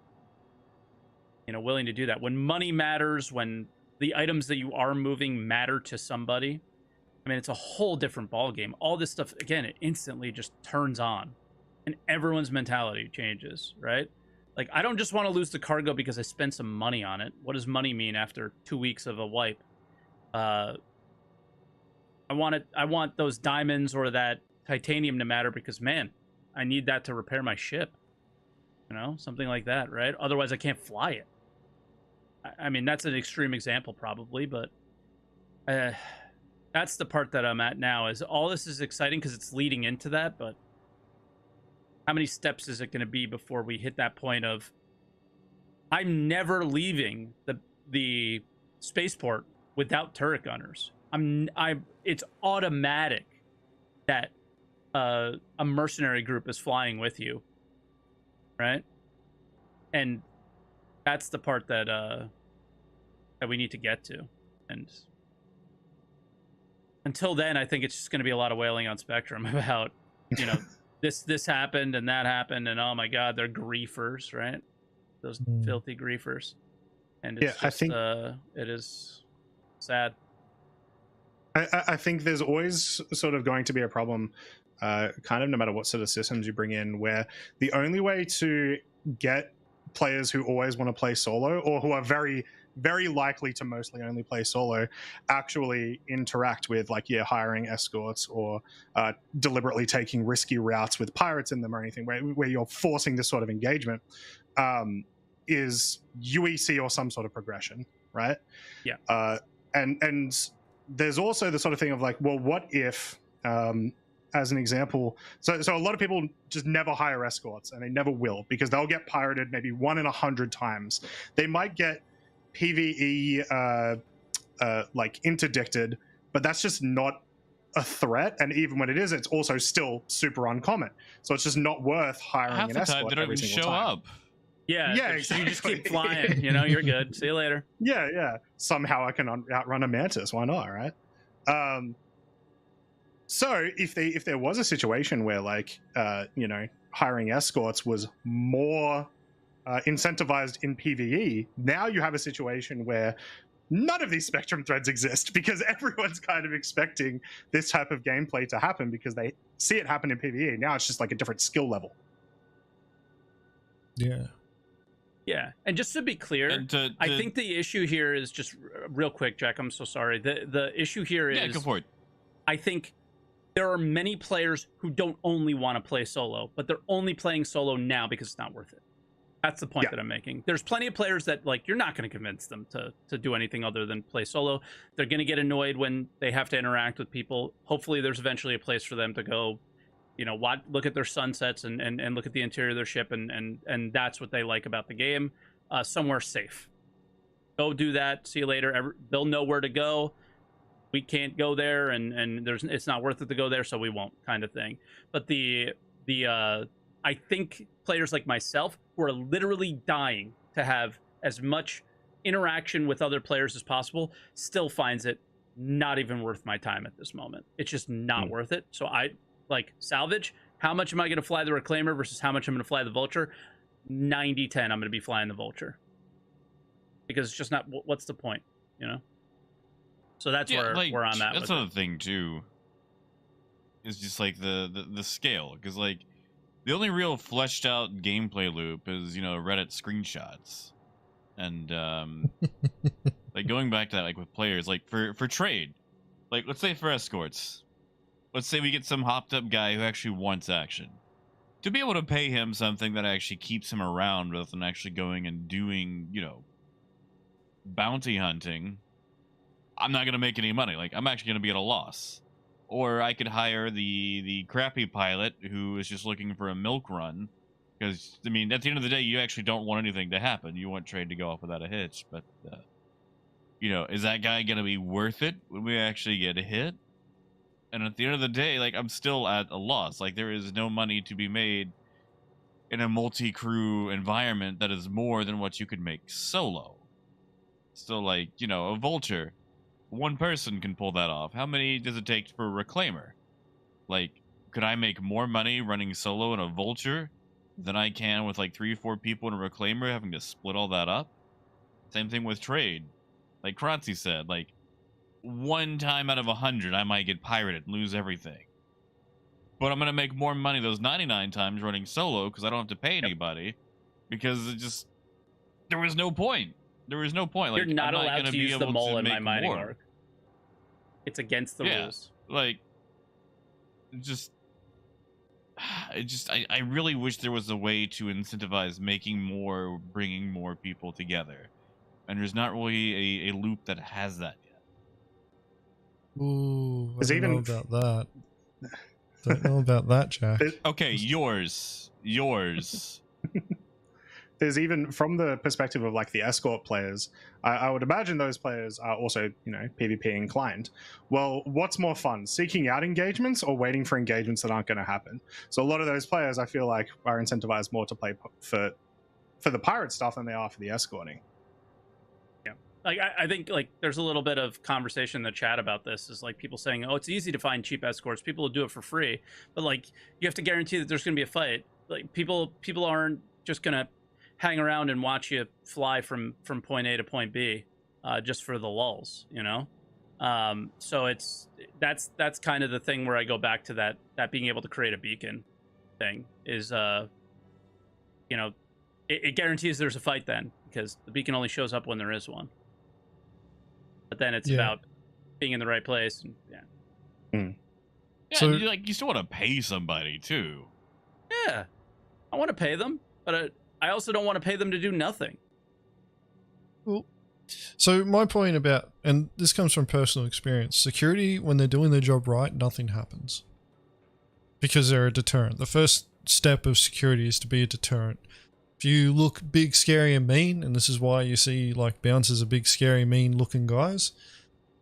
willing to do that? When money matters, when the items that you are moving matter to somebody, I mean, it's a whole different ballgame. All this stuff, again, it instantly just turns on, and everyone's mentality changes, right? Like, I don't just want to lose the cargo because I spent some money on it. What does money mean after 2 weeks of a wipe? I want those diamonds or that titanium to matter because, man, I need that to repair my ship. You know, something like that, right? Otherwise, I can't fly it. I mean, that's an extreme example, probably, but that's the part that I'm at now. Is all this is exciting because it's leading into that, but how many steps is it going to be before we hit that point of I'm never leaving the spaceport without turret gunners. It's automatic that a mercenary group is flying with you, right? And that's the part that we need to get to. And until then, I think it's just going to be a lot of wailing on Spectrum about, you know, this happened and that happened, and oh my God, they're griefers, right? Those filthy griefers. And it's just, I think it is sad. I think there's always sort of going to be a problem, kind of no matter what sort of systems you bring in, where the only way to get players who always want to play solo, or who are very, very likely to mostly only play solo, actually interact with, like, hiring escorts or deliberately taking risky routes with pirates in them or anything, where you're forcing this sort of engagement, is UEC or some sort of progression, right? Yeah. And there's also the sort of thing of like, well, what if, as an example, so a lot of people just never hire escorts, and they never will, because they'll get pirated maybe 1 in 100 times. They might get PvE like interdicted, but that's just not a threat, and even when it is, it's also still super uncommon. So it's just not worth hiring Half an the escort time they don't every even single show time. up. Yeah, exactly. You just keep flying. You know, you're good. See you later. Yeah. Somehow I can outrun a mantis. Why not, right? So if there was a situation where, like, hiring escorts was more incentivized in PvE, now you have a situation where none of these Spectrum threads exist, because everyone's kind of expecting this type of gameplay to happen because they see it happen in PvE. Now it's just like a different skill level. Yeah, and just to be clear, I think the issue here is just real quick, Jack. I'm so sorry. The issue here is, go for it. I think there are many players who don't only want to play solo, but they're only playing solo now because it's not worth it. That's the point that I'm making. There's plenty of players that, like, you're not going to convince them to do anything other than play solo. They're going to get annoyed when they have to interact with people. Hopefully there's eventually a place for them to go, look at their sunsets and look at the interior of their ship, and that's what they like about the game. Somewhere safe. Go do that. See you later. They'll know where to go. We can't go there, and it's not worth it to go there, so we won't, kind of thing. But I think players like myself, who are literally dying to have as much interaction with other players as possible, still finds it not even worth my time at this moment. It's just not worth it. So I salvage. How much am I going to fly the Reclaimer versus how much I'm going to fly the Vulture? 90-10, I'm going to be flying the Vulture, because it's just not. What's the point, So that's where I'm at. That's another thing too. Is just like the scale, because like the only real fleshed out gameplay loop is Reddit screenshots, and like going back to that, like with players, like for trade, like let's say for escorts, let's say we get some hopped up guy who actually wants action. To be able to pay him something that actually keeps him around rather than actually going and doing, bounty hunting, I'm not going to make any money. Like, I'm actually going to be at a loss. Or I could hire the crappy pilot who is just looking for a milk run. Because, I mean, at the end of the day, you actually don't want anything to happen. You want trade to go off without a hitch. But, is that guy going to be worth it when we actually get a hit? And at the end of the day, like, I'm still at a loss. Like, there is no money to be made in a multi-crew environment that is more than what you could make solo. So, like, a Vulture, one person can pull that off. How many does it take for a Reclaimer? Like, could I make more money running solo in a Vulture than I can with, like, 3 or 4 people in a Reclaimer having to split all that up? Same thing with trade. Like Kronzi said, like, 1 time out of 100, I might get pirated and lose everything. But I'm going to make more money those 99 times running solo because I don't have to pay anybody. Because it just... There was no point. There was no point. Like, You're not allowed to use the mole in my mining more. arc. It's against the rules. like, just I really wish there was a way to incentivize making more, bringing more people together, and there's not really a loop that has that yet. Ooh, I There's don't know even- about that. Don't know about that, Jack. Okay, yours. There's even from the perspective of like the escort players, I would imagine those players are also, you know, PvP inclined. Well, what's more fun, seeking out engagements or waiting for engagements that aren't going to happen? So a lot of those players, I feel like, are incentivized more to play for the pirate stuff than they are for the escorting. Like I think like there's a little bit of conversation in the chat about this, is like people saying, oh, it's easy to find cheap escorts, people will do it for free, but like you have to guarantee that there's going to be a fight. Like people aren't just going to hang around and watch you fly from point A to point B just for the lulls, you know. So that's kind of the thing where I go back to that being able to create a beacon thing is you know, it guarantees there's a fight then, because the beacon only shows up when there is one. But then it's about being in the right place. And, Yeah, So- and you still want to pay somebody too. yeah, I want to pay them, but I also don't want to pay them to do nothing. So my point about, and this comes from personal experience, security, when they're doing their job right, nothing happens. Because they're a deterrent. The first step of security is to be a deterrent. If you look big, scary, and mean, and this is why you see like bouncers are big, scary, mean looking guys,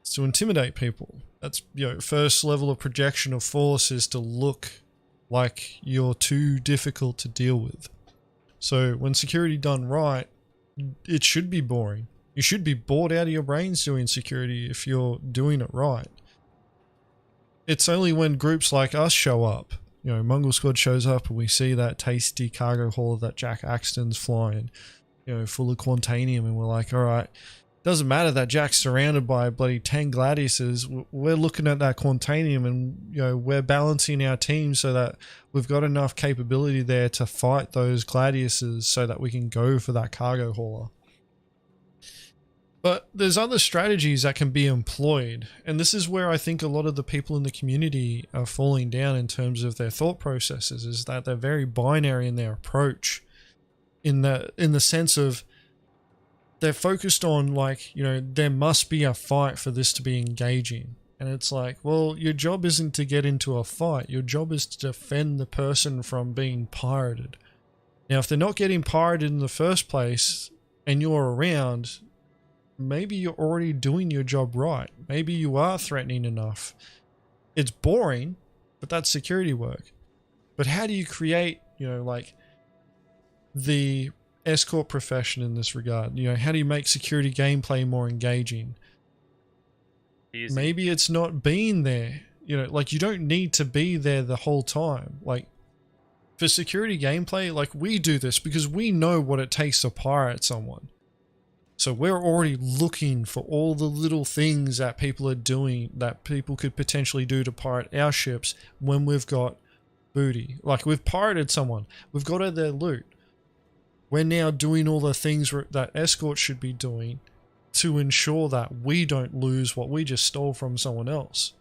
it's to intimidate people. That's, you know, first level of projection of force is to look like you're too difficult to deal with. So when security done right, it should be boring. You should be bored out of your brains doing security if you're doing it right. It's only when groups like us show up, you know, Mongrel Squad shows up and we see that tasty cargo hauler that Jack Axton's flying, you know, full of Quantanium, and we're like, all right, doesn't matter that Jack's surrounded by bloody 10 Gladiuses. We're looking at that Quantanium and, you know, we're balancing our team so that we've got enough capability there to fight those Gladiuses so that we can go for that cargo hauler. But there's other strategies that can be employed, and this is where I think a lot of the people in the community are falling down in terms of their thought processes, is that they're very binary in their approach, in the sense of they're focused on, like, you know, there must be a fight for this to be engaging. And it's like, well, your job isn't to get into a fight. Your job is to defend the person from being pirated. Now, if they're not getting pirated in the first place and you're around, maybe you're already doing your job right. Maybe you are threatening enough. It's boring, but that's security work. But how do you create, you know, like the escort profession in this regard? You know, how do you make security gameplay more engaging? Easy. Maybe it's not being there. You know, like you don't need to be there the whole time. Like for security gameplay, like we do this because we know what it takes to pirate someone. So we're already looking for all the little things that people are doing that people could potentially do to pirate our ships when we've got booty. Like we've pirated someone, we've got their loot. We're now doing all the things that escorts should be doing to ensure that we don't lose what we just stole from someone else.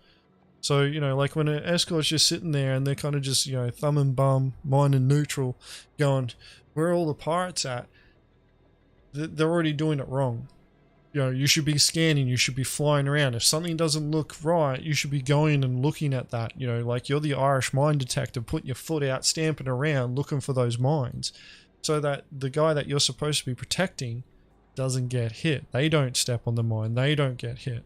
So, you know, like when an escort's just sitting there and they're kind of just, you know, thumb and bum, mind and neutral, going, where are all the pirates at? They're already doing it wrong. You know, you should be scanning, you should be flying around. If something doesn't look right, you should be going and looking at that. You know, like you're the Irish mine detector, putting your foot out, stamping around, looking for those mines, so that the guy that you're supposed to be protecting doesn't get hit. They don't step on the mine, they don't get hit.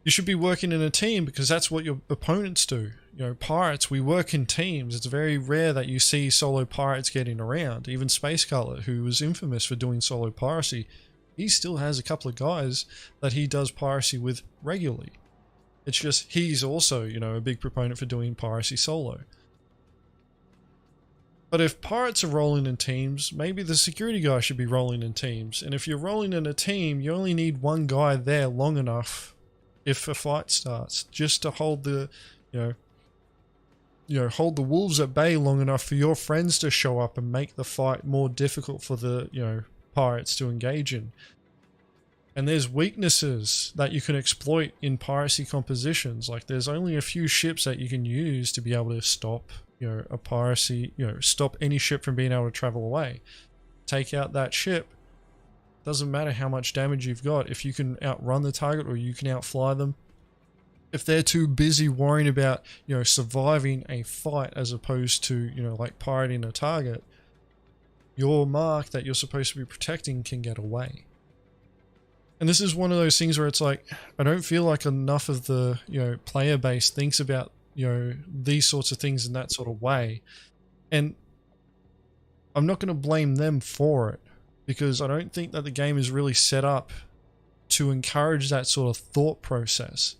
You should be working in a team because that's what your opponents do. You know, pirates, we work in teams. It's very rare that you see solo pirates getting around. Even Space Cutler, who was infamous for doing solo piracy, he still has a couple of guys that he does piracy with regularly. It's just he's also, you know, a big proponent for doing piracy solo. But if pirates are rolling in teams, maybe the security guy should be rolling in teams. And if you're rolling in a team, you only need one guy there long enough, if a fight starts, just to hold the, hold the wolves at bay long enough for your friends to show up and make the fight more difficult for the, pirates to engage in. And there's weaknesses that you can exploit in piracy compositions. Like there's only a few ships that you can use to be able to stop, a piracy, stop any ship from being able to travel away. Take out that ship. Doesn't matter how much damage you've got. If you can outrun the target or you can outfly them, if they're too busy worrying about, surviving a fight as opposed to, like pirating a target, your mark that you're supposed to be protecting can get away. And this is one of those things where it's like, I don't feel like enough of the, player base thinks about, these sorts of things in that sort of way. And I'm not going to blame them for it, because I don't think that the game is really set up to encourage that sort of thought process.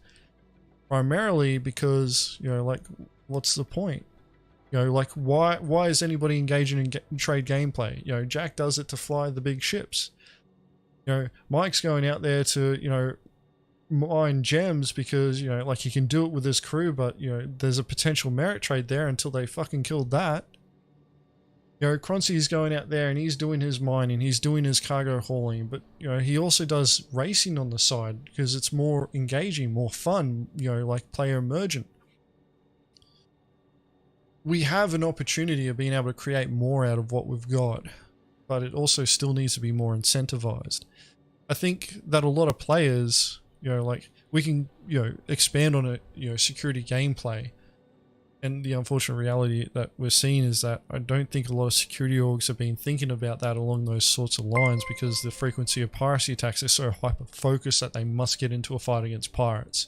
Primarily because, like, what's the point? Like, why is anybody engaging in trade gameplay? Jack does it to fly the big ships. Mike's going out there to, mine gems because, like he can do it with his crew, but, there's a potential merit trade there until they fucking killed that. Croncy's going out there and he's doing his mining, he's doing his cargo hauling, but, he also does racing on the side because it's more engaging, more fun, like player emergent. We have an opportunity of being able to create more out of what we've got, but it also still needs to be more incentivized. I think that a lot of players, like we can, expand on it, security gameplay. And the unfortunate reality that we're seeing is that I don't think a lot of security orgs have been thinking about that along those sorts of lines, because the frequency of piracy attacks is so hyper-focused that they must get into a fight against pirates,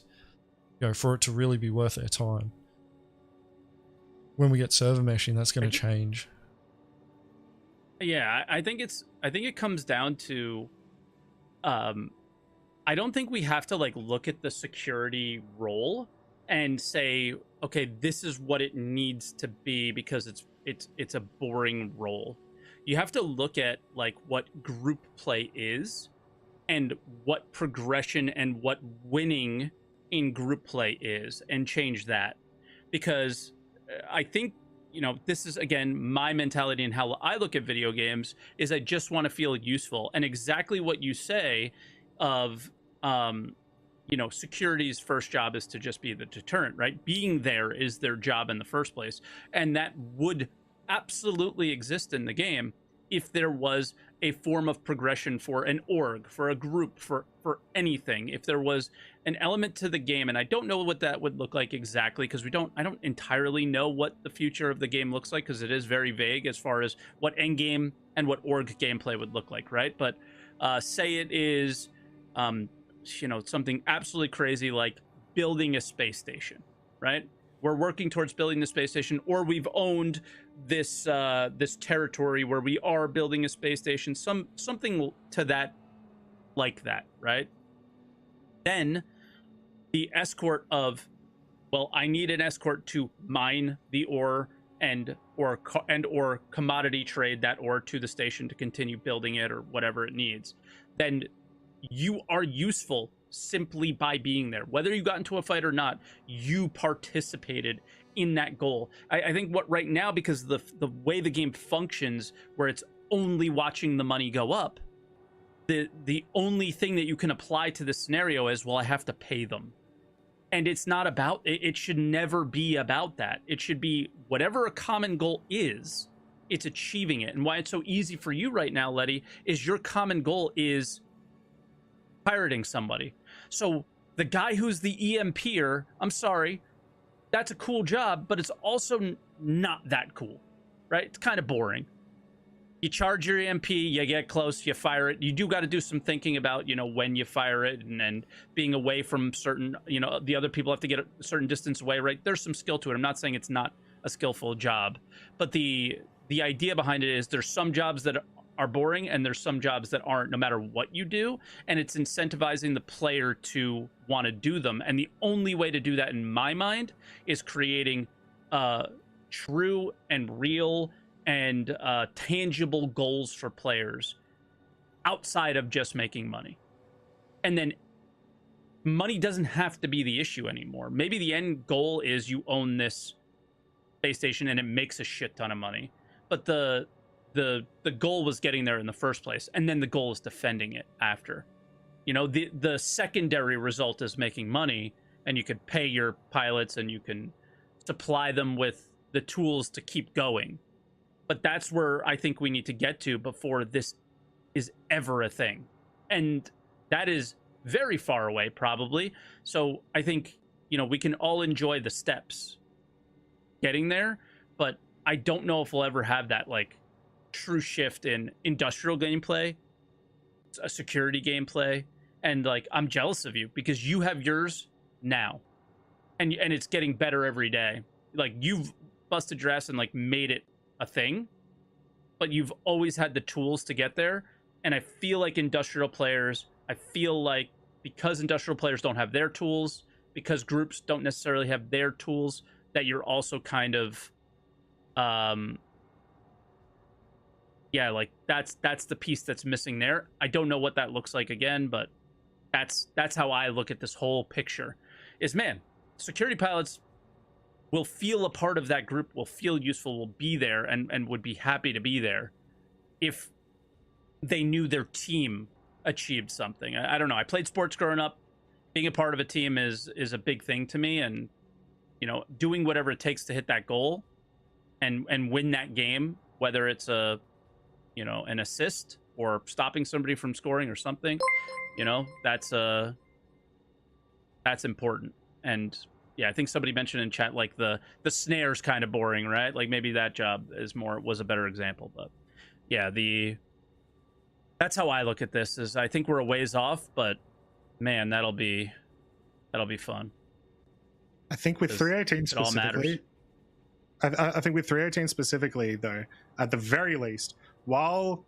for it to really be worth their time. When we get server meshing, that's going to change. Yeah, I think it comes down to, I don't think we have to like look at the security role and say, okay, this is what it needs to be because it's a boring role. You have to look at like what group play is and what progression and what winning in group play is, and change that. Because I think, this is again my mentality and how I look at video games is I just want to feel useful. And exactly what you say of security's first job is to just be the deterrent, right? Being there is their job in the first place. And that would absolutely exist in the game if there was a form of progression for an org, for a group, for anything. If there was an element to the game, and I don't know what that would look like exactly, because I don't entirely know what the future of the game looks like, because it is very vague as far as what endgame and what org gameplay would look like, right? But say it is something absolutely crazy like building a space station, right? We're working towards building the space station, or we've owned this this territory where we are building a space station, something to that, like that, right? Then the escort of, well, I need an escort to mine the ore or commodity trade that ore to the station to continue building it or whatever it needs. Then you are useful simply by being there. Whether you got into a fight or not, you participated in that goal. I think what right now, because the way the game functions, where it's only watching the money go up, the only thing that you can apply to this scenario is, well, I have to pay them. And it's not about, it should never be about that. It should be whatever a common goal is, it's achieving it. And why it's so easy for you right now, Letty, is your common goal is pirating somebody. So the guy who's the EMPer, I'm sorry, that's a cool job, but it's also not that cool, right? It's kind of boring. You charge your EMP, you get close, you fire it. You do got to do some thinking about, when you fire it and being away from certain, the other people have to get a certain distance away, right? There's some skill to it. I'm not saying it's not a skillful job, but the idea behind it is there's some jobs that are boring and there's some jobs that aren't, no matter what you do, and it's incentivizing the player to want to do them. And the only way to do that, in my mind, is creating true and real and tangible goals for players outside of just making money. And then money doesn't have to be the issue anymore. Maybe the end goal is you own this space station and it makes a shit ton of money, but the goal was getting there in the first place, and then the goal is defending it after. You know, the secondary result is making money, and you could pay your pilots and you can supply them with the tools to keep going. But that's where I think we need to get to before this is ever a thing. And that is very far away, probably. So I think, you know, we can all enjoy the steps getting there, but I don't know if we'll ever have that like true shift in industrial gameplay, a security gameplay. And like, I'm jealous of you because you have yours now, and it's getting better every day. Like, you've busted your ass and like made it a thing, but you've always had the tools to get there. And I feel like industrial players, because industrial players don't have their tools, because groups don't necessarily have their tools, that you're also kind of yeah, like that's the piece that's missing there. I don't know what that looks like again, but that's how I look at this whole picture. Is, man, security pilots will feel a part of that group, will feel useful, will be there, and would be happy to be there if they knew their team achieved something. I don't know. I played sports growing up. Being a part of a team is a big thing to me, and you know, doing whatever it takes to hit that goal and win that game, whether it's an assist or stopping somebody from scoring or something, you know, that's important. And yeah, I think somebody mentioned in chat, like the snare's kind of boring, right? Like maybe that job was a better example. But yeah, that's how I look at this. Is I think we're a ways off, but man, that'll be fun. I think with 318 specifically, I think with 318 specifically, though, at the very least, while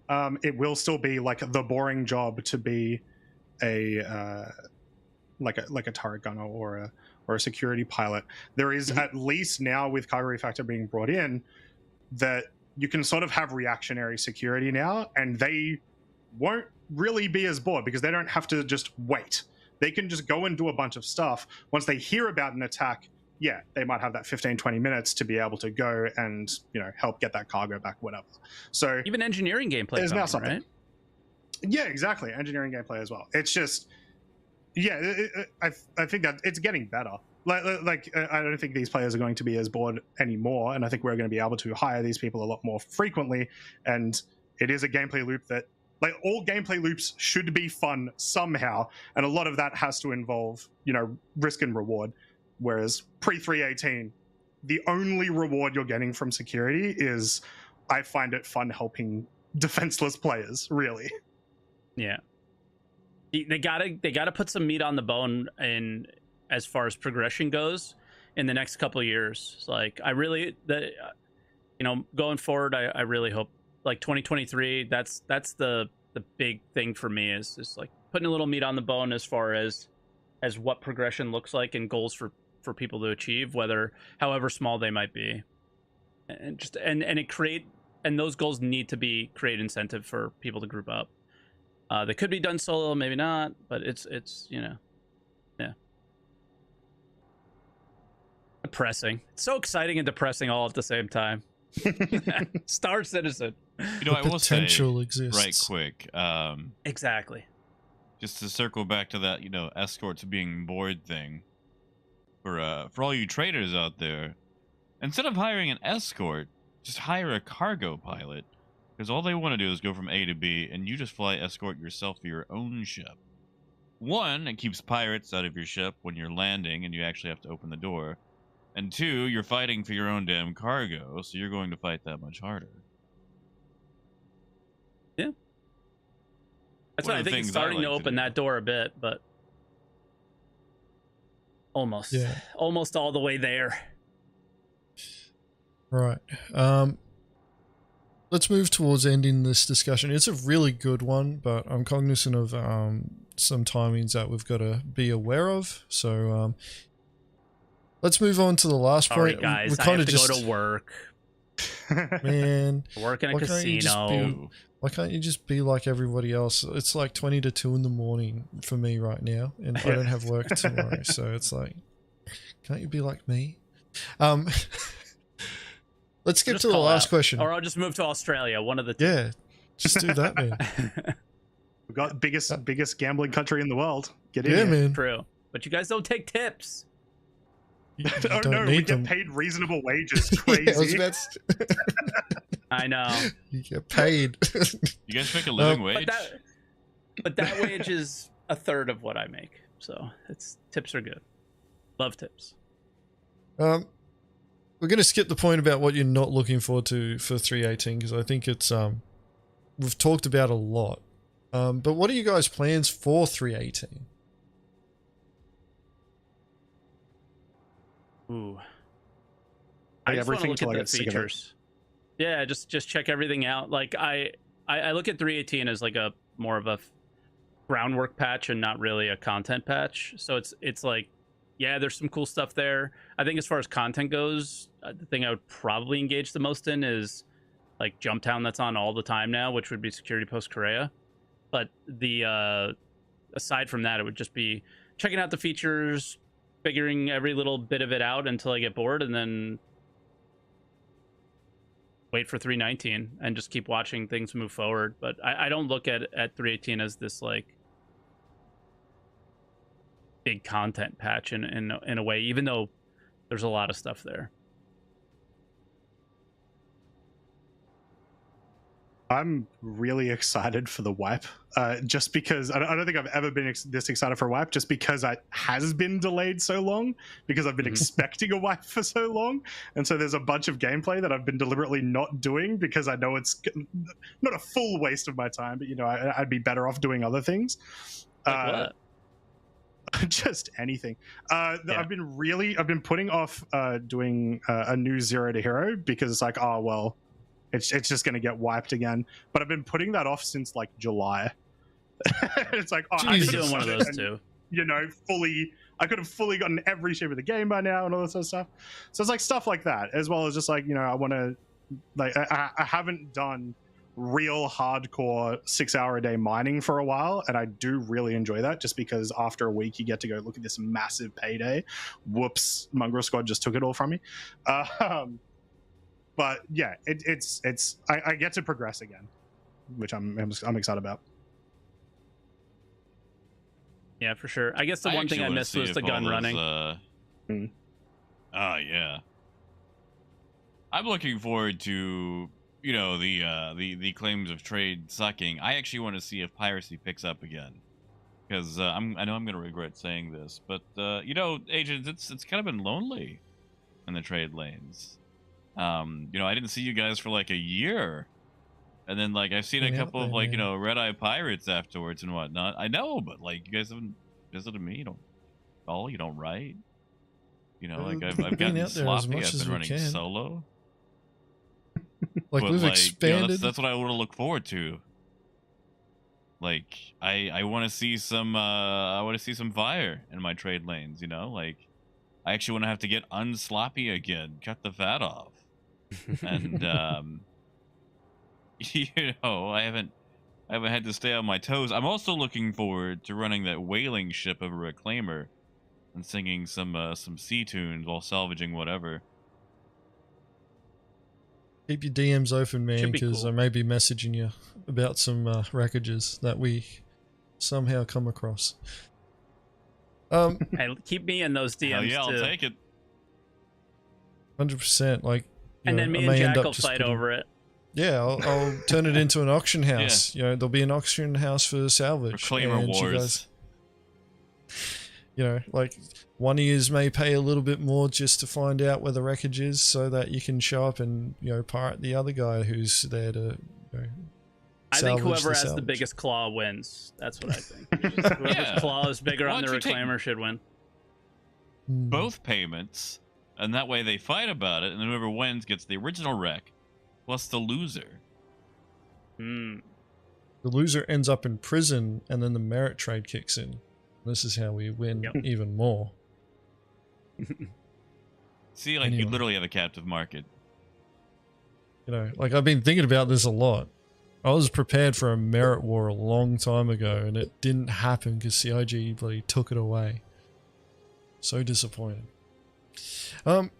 it will still be like the boring job to be a turret gunner or a security pilot, there is at least now, with cargo refactor being brought in, that you can sort of have reactionary security now, and they won't really be as bored because they don't have to just wait. They can just go and do a bunch of stuff. Once they hear about an attack, yeah, they might have that 15-20 minutes to be able to go and, you know, help get that cargo back, whatever. So even engineering gameplay is now something, right? Yeah, exactly. Engineering gameplay as well. It's just, yeah, I think that it's getting better. Like I don't think these players are going to be as bored anymore, and I think we're going to be able to hire these people a lot more frequently. And it is a gameplay loop that, like, all gameplay loops should be fun somehow, and a lot of that has to involve, you know, risk and reward. Whereas pre-318, the only reward you're getting from security is, I find it fun helping defenseless players, really. Yeah, they gotta put some meat on the bone in as far as progression goes in the next couple of years. It's like, I really, going forward, I really hope, like, 2023, that's the big thing for me, is like putting a little meat on the bone as far as what progression looks like and goals for people to achieve, however small they might be, and those goals need to create incentive for people to group up. They could be done solo, maybe not, but it's yeah. Depressing. It's so exciting and depressing all at the same time. Star Citizen. You know, I will say, exists. right quick. Exactly. Just to circle back to that, escorts being bored thing. For all you traders out there, instead of hiring an escort, just hire a cargo pilot, because all they want to do is go from A to B, and you just fly escort yourself to your own ship. One, it keeps pirates out of your ship when you're landing, and you actually have to open the door. And two, you're fighting for your own damn cargo, so you're going to fight that much harder. Yeah. That's why I think it's starting to open that door a bit, but almost all the way there. Right. Let's move towards ending this discussion. It's a really good one, but I'm cognizant of some timings that we've got to be aware of. So let's move on to the last point. Guys, I have to go to work. Man, work in a casino. Why can't you just be like everybody else? It's like 20 to 2 in the morning for me right now, and I don't have work tomorrow, so it's like, can't you be like me? Let's skip to the last question. Or I'll just move to Australia, one of the two. Yeah, just do that, man. We've got biggest gambling country in the world. Get in Yeah, here. man. True. But you guys don't take tips. You Oh don't no, we need get them. paid reasonable wages. Yeah, I was Crazy. about to- I know. you get paid. You guys make a living wage? But that wage is a third of what I make. So tips are good. Love tips. We're going to skip the point about what you're not looking forward to for 318 because I think it's we've talked about a lot. But what are you guys' plans for 318? Ooh. Like I just want to everything look till I at get the sick of it. features. Yeah, just check everything out. Like I look at 318 as like a more of a groundwork patch and not really a content patch. So it's like, yeah, there's some cool stuff there. I think as far as content goes, the thing I would probably engage the most in is like Jumptown that's on all the time now, which would be Security Post Korea. But the aside from that, it would just be checking out the features, figuring every little bit of it out until I get bored, and then wait for 319 and just keep watching things move forward. But I don't look at 318 as this like big content patch in a way, even though there's a lot of stuff there. I'm really excited for the wipe, just because I don't think I've ever been this excited for a wipe, just because it has been delayed so long, because I've been expecting a wipe for so long. And so there's a bunch of gameplay that I've been deliberately not doing because I know it's not a full waste of my time, but, you know, I'd be better off doing other things. Like what? Just anything. Yeah. I've been putting off doing a new Zero to Hero because it's like, oh, well, it's just going to get wiped again. But I've been putting that off since like July. It's like, oh, I'm doing one of those too. You know, I could have fully gotten every shape of the game by now and all this other stuff. So it's like stuff like that, as well as just like, you know, I want to, like, I haven't done real hardcore 6-hour a day mining for a while, and I do really enjoy that, just because after a week you get to go look at this massive payday. Whoops, Mongrel Squad just took it all from me. But yeah, I get to progress again, which I'm excited about. Yeah, for sure. I guess the one thing I missed was the gun running. Mm. Oh yeah. I'm looking forward to, you know, the claims of trade sucking. I actually want to see if piracy picks up again, because I know I'm going to regret saying this, but you know, Agents, it's kind of been lonely in the trade lanes. You know, I didn't see you guys for like a year, and then like I've seen a couple of like, you know, red eye pirates afterwards and whatnot. I know, but like you guys haven't visited me. You don't call. You don't write. You know, like I've gotten sloppy. I've been running solo. Like, but, we've like, expanded. you know, that's what I want to look forward to. Like I want to see some fire in my trade lanes. You know, like I actually want to have to get unsloppy again, cut the fat off. And you know, I haven't had to stay on my toes. I'm also looking forward to running that whaling ship of a reclaimer and singing some sea tunes while salvaging whatever. Keep your DMs open, man, Should be because cool. I may be messaging you about some wreckages that we somehow come across. Hey, keep me in those DMs Hell yeah, too. I'll take it. 100%. Like, And then me and Jack will fight over it. Yeah, I'll turn it into an auction house. Yeah. You know, there'll be an auction house for salvage. Reclaimer and wars. you guys, you know, like, one of yous may pay a little bit more just to find out where the wreckage is, so that you can show up and, you know, pirate the other guy who's there to, you know, I think whoever salvage has the biggest claw wins. That's what I think. Whoever's Yeah. claw is bigger Why on the don't you take reclaimer should win. Both payments, and that way they fight about it, and then whoever wins gets the original wreck plus the loser. Hmm. The loser ends up in prison, and then the merit trade kicks in. This is how we win Yep. even more. See, like, Anyway. you literally have a captive market. You know, like, I've been thinking about this a lot. I was prepared for a merit war a long time ago, and it didn't happen because CIG bloody took it away. So disappointed. But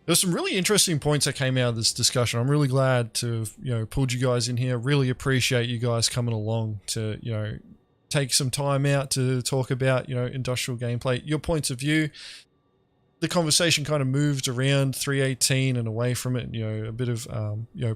There's some really interesting points that came out of this discussion. I'm really glad to have, pulled you guys in here. Really appreciate you guys coming along to, take some time out to talk about, industrial gameplay, your points of view. The conversation kind of moved around 318 and away from it, a bit of,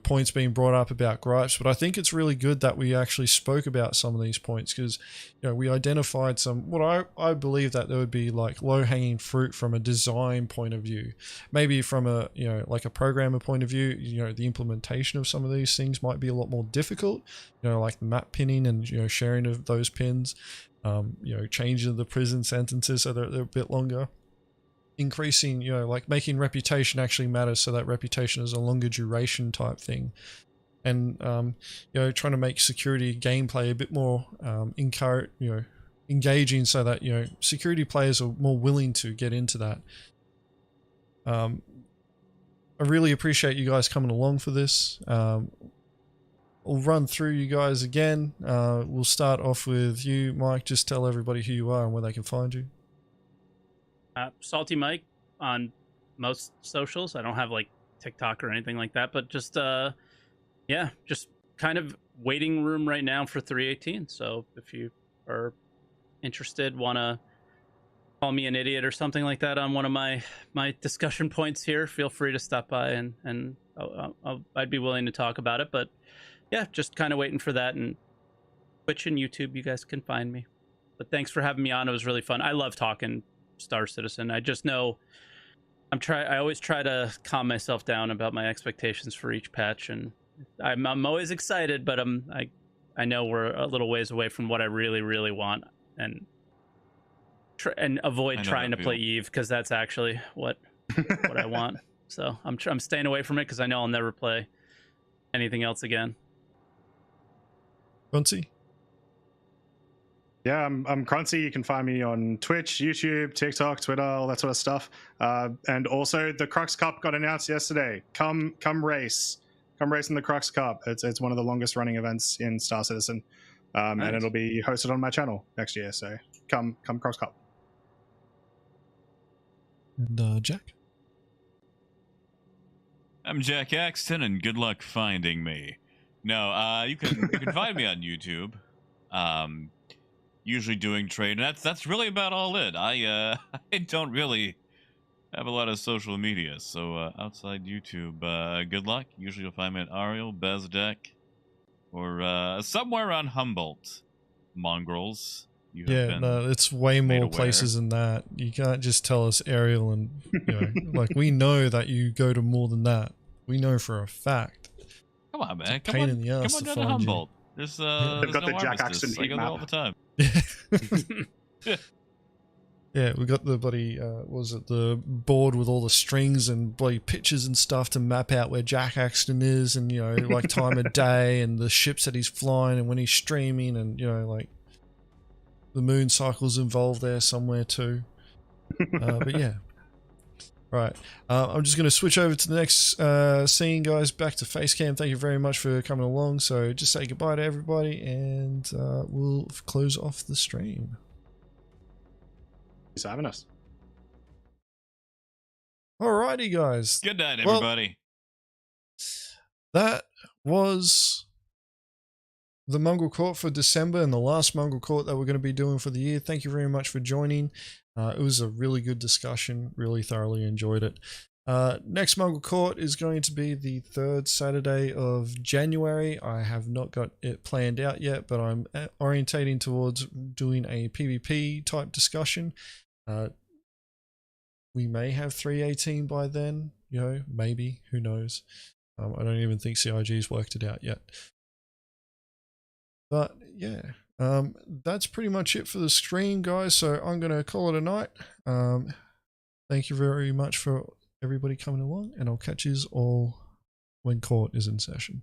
points being brought up about gripes, but I think it's really good that we actually spoke about some of these points because, we identified some, what I believe that there would be like low-hanging fruit from a design point of view. Maybe from a, like a programmer point of view, the implementation of some of these things might be a lot more difficult, like the map pinning and, sharing of those pins, changing the prison sentences so they're a bit longer. Increasing, like making reputation actually matter, so that reputation is a longer duration type thing, and trying to make security gameplay a bit more engaging, so that security players are more willing to get into that. I really appreciate you guys coming along for this. I'll run through you guys again. We'll start off with you, Mike. Just tell everybody who you are and where they can find you. Salty Mike on most socials. I don't have like TikTok or anything like that, but just just kind of waiting room right now for 318. So if you are interested, want to call me an idiot or something like that on one of my discussion points here, feel free to stop by and I'd be willing to talk about it. But yeah, just kind of waiting for that, and Twitch and YouTube, you guys can find me. But thanks for having me on. It was really fun. I love talking Star Citizen. I just know I always try to calm myself down about my expectations for each patch, and I'm always excited, but I know we're a little ways away from what I really want, and avoid trying to play Eve, because that's actually what I want. So I'm staying away from it because I know I'll never play anything else again. Bunty? Yeah, I'm Crunchy. You can find me on Twitch, YouTube, TikTok, Twitter, all that sort of stuff. And also, the Crux Cup got announced yesterday. Come race in the Crux Cup. It's one of the longest running events in Star Citizen, nice. And it'll be hosted on my channel next year. So come Crux Cup. And Jack? I'm Jack Axton, and good luck finding me. No, you can find me on YouTube. Usually doing trade, and that's really about all it. I don't really have a lot of social media, so outside YouTube, good luck. Usually you'll find me at Ariel, Bezdek, or somewhere on Humboldt. Mongrels. No, it's way more places than that. You can't just tell us Ariel, and like we know that you go to more than that. We know for a fact. Come on, man. Come on down to Humboldt. There's they've got no the Jack armistice. Axton I go there map all the time. Yeah, we got the bloody was it the board with all the strings and bloody pictures and stuff to map out where Jack Axton is, and like time of day and the ships that he's flying and when he's streaming, and like the moon cycle's involved there somewhere too. But yeah. Right, I'm just going to switch over to the next scene, guys. Back to Facecam. Thank you very much for coming along. So just say goodbye to everybody, and we'll close off the stream. Thanks for having us. Alrighty, guys. Good night, everybody. Well, that was the Mongrel Court for December, and the last Mongrel Court that we're going to be doing for the year. Thank you very much for joining. It was a really good discussion. Really thoroughly enjoyed it. Next Mongrel Court is going to be the 3rd Saturday of January. I have not got it planned out yet, but I'm orientating towards doing a PvP type discussion. We may have 318 by then, maybe, who knows. I don't even think CIG's worked it out yet. But yeah, that's pretty much it for the stream, guys. So I'm going to call it a night. Thank you very much for everybody coming along, and I'll catch you all when court is in session.